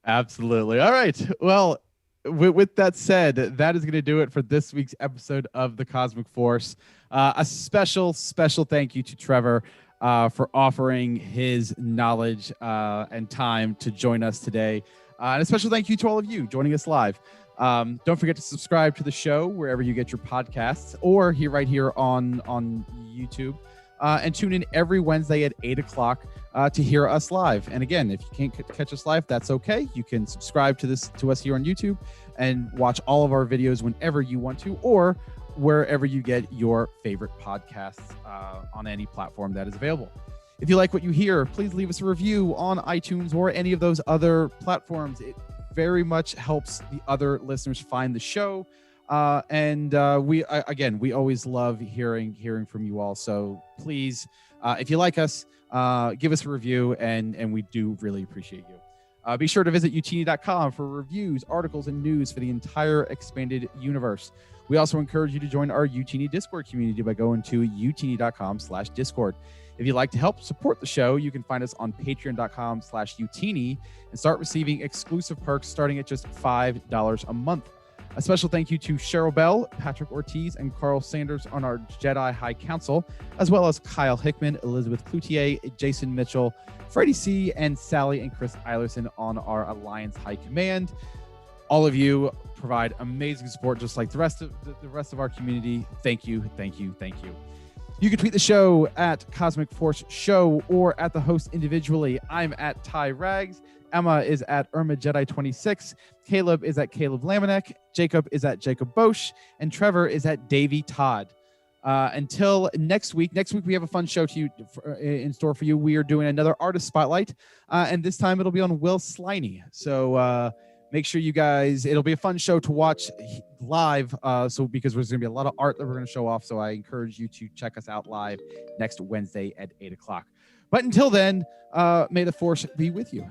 Absolutely. All right. Well, with that said, that is going to do it for this week's episode of The Cosmic Force. A special thank you to Trevor for offering his knowledge and time to join us today. And a special thank you to all of you joining us live. Don't forget to subscribe to the show wherever you get your podcasts, or right here on YouTube. And tune in every Wednesday at 8 o'clock to hear us live. And again, if you can't catch us live, that's okay. You can subscribe to us here on YouTube and watch all of our videos whenever you want to, or wherever you get your favorite podcasts on any platform that is available. If you like what you hear, please leave us a review on iTunes or any of those other platforms. It very much helps the other listeners find the show. We always love hearing from you all. So please, if you like us, give us a review, and we do really appreciate you. Be sure to visit utini.com for reviews, articles, and news for the entire expanded universe. We also encourage you to join our Utini Discord community by going to utini.com/Discord. If you'd like to help support the show, you can find us on patreon.com/Utini and start receiving exclusive perks starting at just $5 a month. A special thank you to Cheryl Bell, Patrick Ortiz, and Carl Sanders on our Jedi High Council, as well as Kyle Hickman, Elizabeth Cloutier, Jason Mitchell, Freddie C., and Sally and Chris Eilerson on our Alliance High Command. All of you provide amazing support, just like the rest of our community. Thank you. You can tweet the show at Cosmic Force Show or at the host individually. I'm at Ty Rags. Emma is at Irma Jedi 26. Caleb is at Caleb Lamanek. Jacob is at Jacob Bosch. And Trevor is at Davey Todd. Until next week. Next week we have a fun show in store for you. We are doing another artist spotlight. And this time it'll be on Will Sliney. So Make sure you guys, it'll be a fun show to watch live. So because there's going to be a lot of art that we're going to show off. So I encourage you to check us out live next Wednesday at 8 o'clock. But until then, may the force be with you.